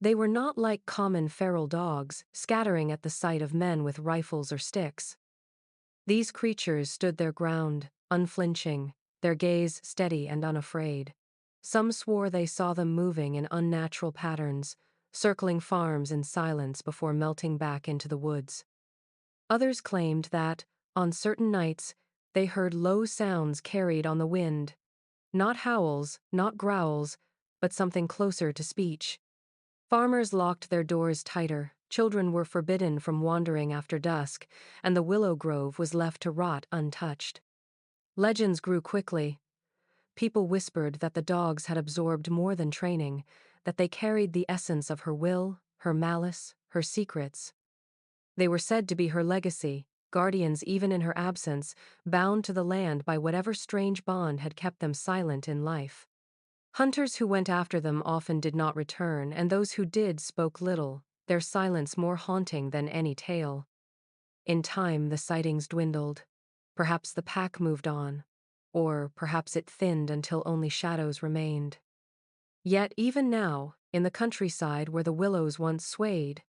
Speaker 1: They were not like common feral dogs, scattering at the sight of men with rifles or sticks. These creatures stood their ground, unflinching, their gaze steady and unafraid. Some swore they saw them moving in unnatural patterns, circling farms in silence before melting back into the woods. Others claimed that, on certain nights, they heard low sounds carried on the wind. Not howls, not growls, but something closer to speech. Farmers locked their doors tighter, Children were forbidden from wandering after dusk, and the willow grove was left to rot untouched. Legends grew quickly. People whispered that the dogs had absorbed more than training, that they carried the essence of her will, her malice, her secrets. They were said to be her legacy, guardians even in her absence, bound to the land by whatever strange bond had kept them silent in life. Hunters who went after them often did not return, and those who did spoke little, their silence more haunting than any tale. In time, the sightings dwindled. Perhaps the pack moved on, or perhaps it thinned until only shadows remained. Yet even now, in the countryside where the willows once swayed,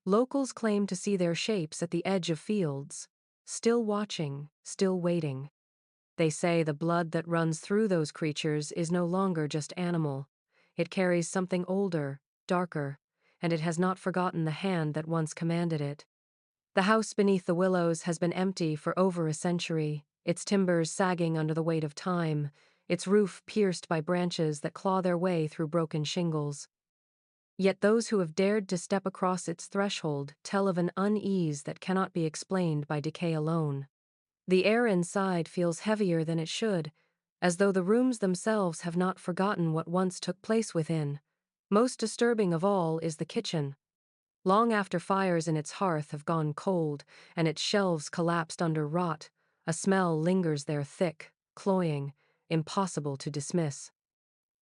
Speaker 1: locals claim to see their shapes at the edge of fields, still watching, still waiting. They say the blood that runs through those creatures is no longer just animal. It carries something older, darker, and it has not forgotten the hand that once commanded it. The house beneath the willows has been empty for over a century, its timbers sagging under the weight of time, its roof pierced by branches that claw their way through broken shingles. Yet those who have dared to step across its threshold tell of an unease that cannot be explained by decay alone. The air inside feels heavier than it should, as though the rooms themselves have not forgotten what once took place within. Most disturbing of all is the kitchen. Long after fires in its hearth have gone cold and its shelves collapsed under rot, a smell lingers there thick, cloying, impossible to dismiss.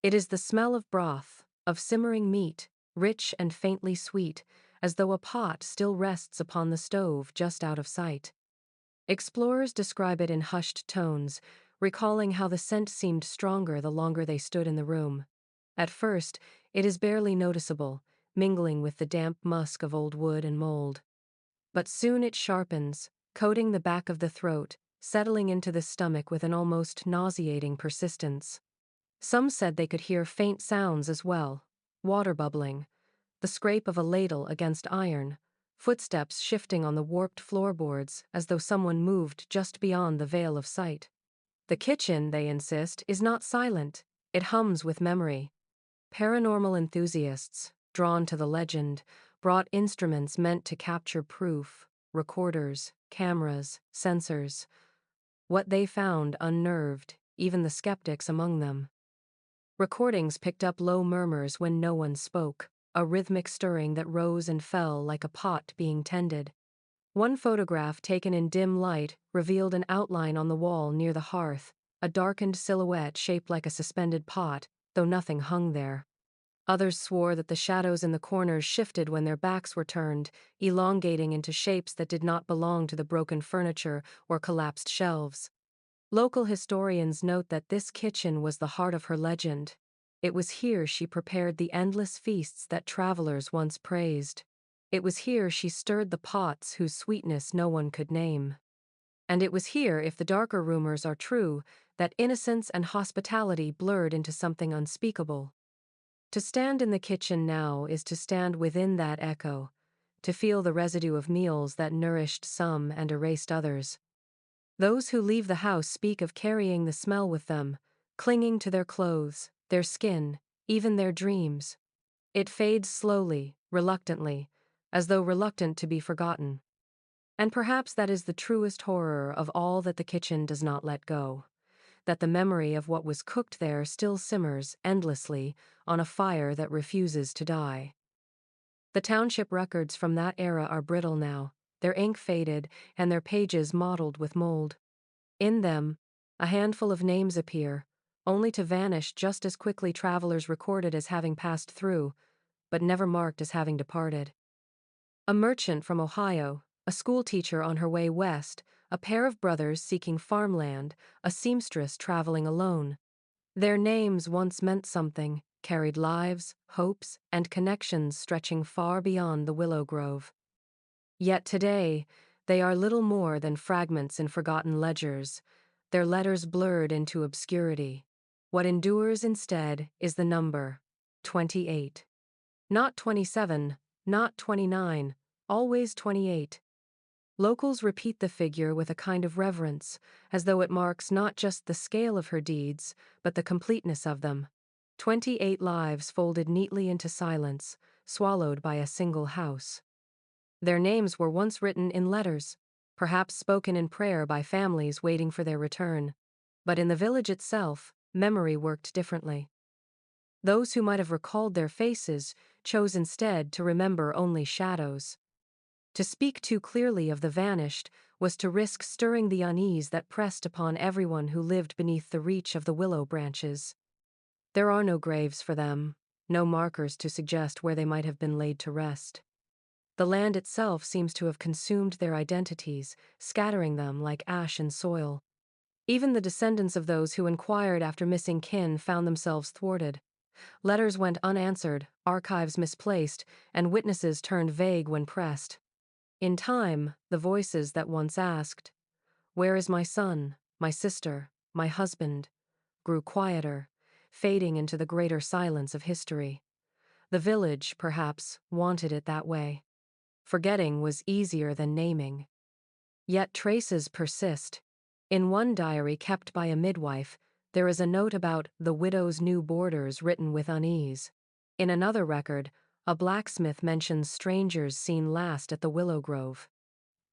Speaker 1: It is the smell of broth, of simmering meat, rich and faintly sweet, as though a pot still rests upon the stove just out of sight. Explorers describe it in hushed tones, recalling how the scent seemed stronger the longer they stood in the room. At first, it is barely noticeable, mingling with the damp musk of old wood and mold. But soon it sharpens, coating the back of the throat, settling into the stomach with an almost nauseating persistence. Some said they could hear faint sounds as well, water bubbling, the scrape of a ladle against iron, footsteps shifting on the warped floorboards as though someone moved just beyond the veil of sight. The kitchen, they insist, is not silent, it hums with memory. Paranormal enthusiasts, drawn to the legend, brought instruments meant to capture proof, recorders, cameras, sensors. What they found unnerved even the skeptics among them. Recordings picked up low murmurs when no one spoke, a rhythmic stirring that rose and fell like a pot being tended. One photograph taken in dim light revealed an outline on the wall near the hearth, a darkened silhouette shaped like a suspended pot, though nothing hung there. Others swore that the shadows in the corners shifted when their backs were turned, elongating into shapes that did not belong to the broken furniture or collapsed shelves. Local historians note that this kitchen was the heart of her legend. It was here she prepared the endless feasts that travelers once praised. It was here she stirred the pots whose sweetness no one could name. And it was here, if the darker rumors are true, that innocence and hospitality blurred into something unspeakable. To stand in the kitchen now is to stand within that echo, to feel the residue of meals that nourished some and erased others. Those who leave the house speak of carrying the smell with them, clinging to their clothes, their skin, even their dreams. It fades slowly, reluctantly, as though reluctant to be forgotten. And perhaps that is the truest horror of all, that the kitchen does not let go, that the memory of what was cooked there still simmers endlessly on a fire that refuses to die. The township records from that era are brittle now, their ink faded and their pages mottled with mold. In them, a handful of names appear, only to vanish just as quickly travelers recorded as having passed through, but never marked as having departed. A merchant from Ohio, a schoolteacher on her way west, a pair of brothers seeking farmland, a seamstress traveling alone. Their names once meant something, carried lives, hopes, and connections stretching far beyond the willow grove. Yet today, they are little more than fragments in forgotten ledgers, their letters blurred into obscurity. What endures instead is the number 28. Not 27, not 29, always 28. Locals repeat the figure with a kind of reverence, as though it marks not just the scale of her deeds, but the completeness of them. 28 lives folded neatly into silence, swallowed by a single house. Their names were once written in letters, perhaps spoken in prayer by families waiting for their return. But in the village itself, memory worked differently. Those who might have recalled their faces chose instead to remember only shadows. To speak too clearly of the vanished was to risk stirring the unease that pressed upon everyone who lived beneath the reach of the willow branches. There are no graves for them, no markers to suggest where they might have been laid to rest. The land itself seems to have consumed their identities, scattering them like ash in soil. Even the descendants of those who inquired after missing kin found themselves thwarted. Letters went unanswered, archives misplaced, and witnesses turned vague when pressed. In time, the voices that once asked, "Where is my son, my sister, my husband?" grew quieter, fading into the greater silence of history. The village, perhaps, wanted it that way. Forgetting was easier than naming. Yet traces persist. In one diary kept by a midwife, there is a note about the widow's new borders written with unease. In another record, a blacksmith mentions strangers seen last at the willow grove.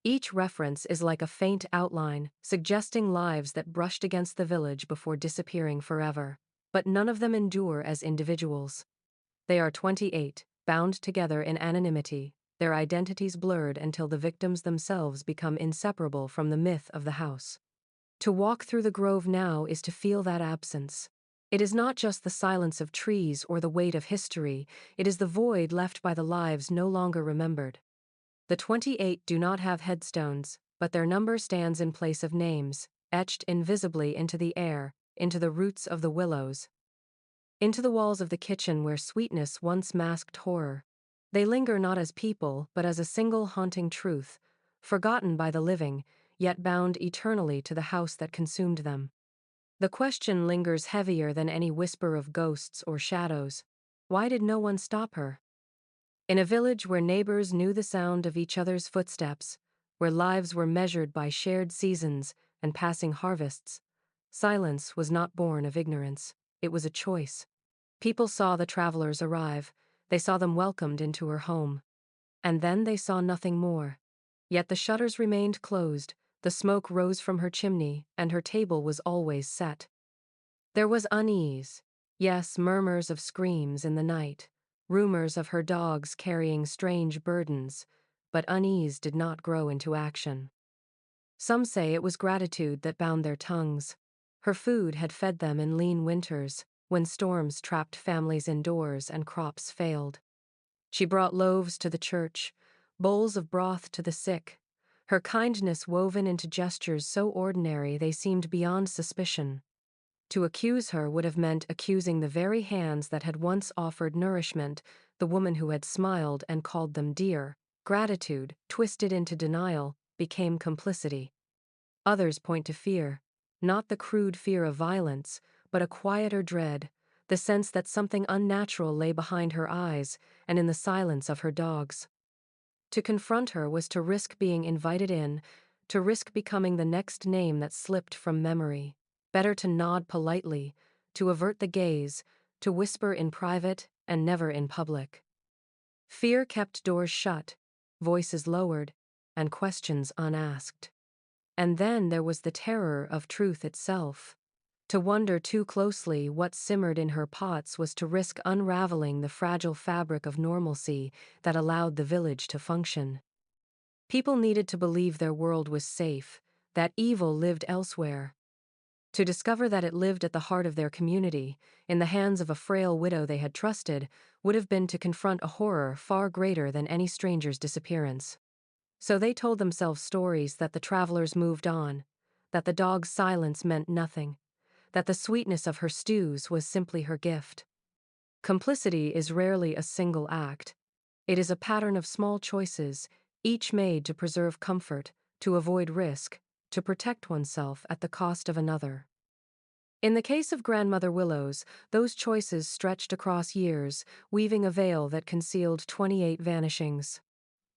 Speaker 1: Each reference is like a faint outline, suggesting lives that brushed against the village before disappearing forever. But none of them endure as individuals. They are 28, bound together in anonymity, their identities blurred until the victims themselves become inseparable from the myth of the house. To walk through the grove now is to feel that absence. It is not just the silence of trees or the weight of history, it is the void left by the lives no longer remembered. The 28 do not have headstones, but their number stands in place of names, etched invisibly into the air, into the roots of the willows, into the walls of the kitchen where sweetness once masked horror. They linger not as people, but as a single haunting truth, forgotten by the living, yet bound eternally to the house that consumed them. The question lingers heavier than any whisper of ghosts or shadows. Why did no one stop her? In a village where neighbors knew the sound of each other's footsteps, where lives were measured by shared seasons and passing harvests, silence was not born of ignorance, it was a choice. People saw the travelers arrive, they saw them welcomed into her home. And then they saw nothing more. Yet the shutters remained closed, the smoke rose from her chimney, and her table was always set. There was unease, yes, murmurs of screams in the night, rumors of her dogs carrying strange burdens, but unease did not grow into action. Some say it was gratitude that bound their tongues. Her food had fed them in lean winters, when storms trapped families indoors and crops failed. She brought loaves to the church, bowls of broth to the sick, her kindness woven into gestures so ordinary they seemed beyond suspicion. To accuse her would have meant accusing the very hands that had once offered nourishment, the woman who had smiled and called them dear. Gratitude, twisted into denial, became complicity. Others point to fear, not the crude fear of violence, but a quieter dread, the sense that something unnatural lay behind her eyes and in the silence of her dogs. To confront her was to risk being invited in, to risk becoming the next name that slipped from memory. Better to nod politely, to avert the gaze, to whisper in private and never in public. Fear kept doors shut, voices lowered, and questions unasked. And then there was the terror of truth itself. To wonder too closely what simmered in her pots was to risk unraveling the fragile fabric of normalcy that allowed the village to function. People needed to believe their world was safe, that evil lived elsewhere. To discover that it lived at the heart of their community, in the hands of a frail widow they had trusted, would have been to confront a horror far greater than any stranger's disappearance. So they told themselves stories that the travelers moved on, that the dog's silence meant nothing, that the sweetness of her stews was simply her gift. Complicity is rarely a single act. It is a pattern of small choices, each made to preserve comfort, to avoid risk, to protect oneself at the cost of another. In the case of Grandmother Willows, those choices stretched across years, weaving a veil that concealed 28 vanishings.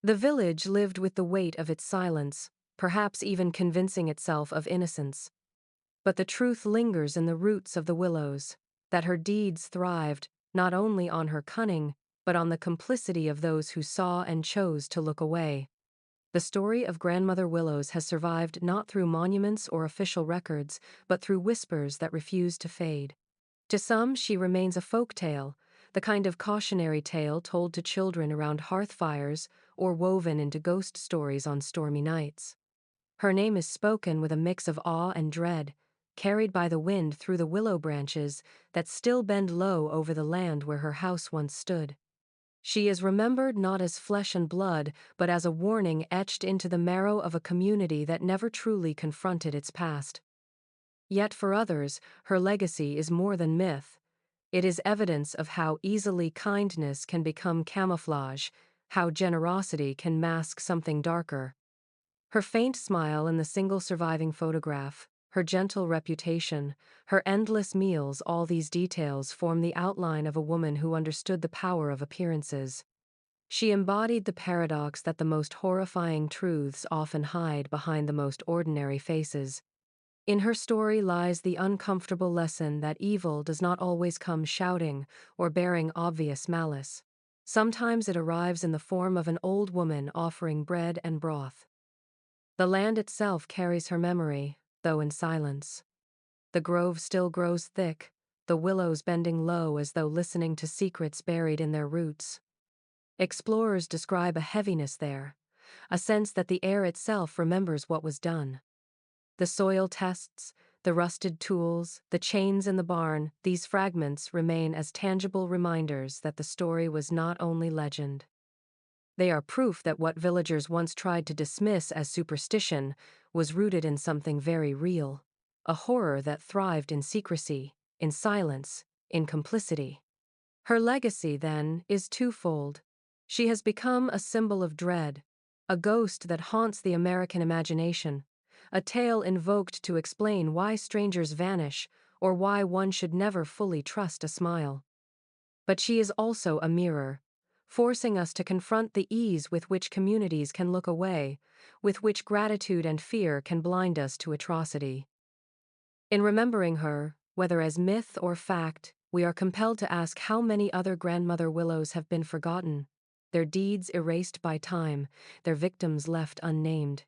Speaker 1: The village lived with the weight of its silence, perhaps even convincing itself of innocence. But the truth lingers in the roots of the willows, that her deeds thrived not only on her cunning, but on the complicity of those who saw and chose to look away. The story of Grandmother Willows has survived not through monuments or official records, but through whispers that refuse to fade. To some, she remains a folk tale, the kind of cautionary tale told to children around hearth fires or woven into ghost stories on stormy nights. Her name is spoken with a mix of awe and dread, carried by the wind through the willow branches that still bend low over the land where her house once stood. She is remembered not as flesh and blood, but as a warning etched into the marrow of a community that never truly confronted its past. Yet for others, her legacy is more than myth. It is evidence of how easily kindness can become camouflage, how generosity can mask something darker. Her faint smile in the single surviving photograph, her gentle reputation, her endless meals, all these details form the outline of a woman who understood the power of appearances. She embodied the paradox that the most horrifying truths often hide behind the most ordinary faces. In her story lies the uncomfortable lesson that evil does not always come shouting or bearing obvious malice. Sometimes it arrives in the form of an old woman offering bread and broth. The land itself carries her memory, though in silence. The grove still grows thick, the willows bending low as though listening to secrets buried in their roots. Explorers describe a heaviness there, a sense that the air itself remembers what was done. The soil tests, the rusted tools, the chains in the barn, these fragments remain as tangible reminders that the story was not only legend. They are proof that what villagers once tried to dismiss as superstition was rooted in something very real, a horror that thrived in secrecy, in silence, in complicity. Her legacy, then, is twofold. She has become a symbol of dread, a ghost that haunts the American imagination, a tale invoked to explain why strangers vanish or why one should never fully trust a smile. But she is also a mirror, forcing us to confront the ease with which communities can look away, with which gratitude and fear can blind us to atrocity. In remembering her, whether as myth or fact, we are compelled to ask how many other Grandmother Willows have been forgotten, their deeds erased by time, their victims left unnamed.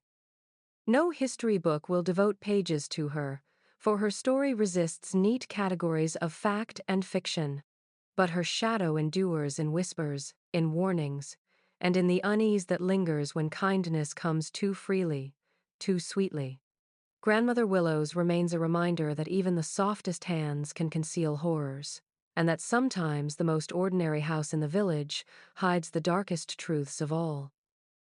Speaker 1: No history book will devote pages to her, for her story resists neat categories of fact and fiction. But her shadow endures in whispers, in warnings, and in the unease that lingers when kindness comes too freely, too sweetly. Grandmother Willows remains a reminder that even the softest hands can conceal horrors, and that sometimes the most ordinary house in the village hides the darkest truths of all.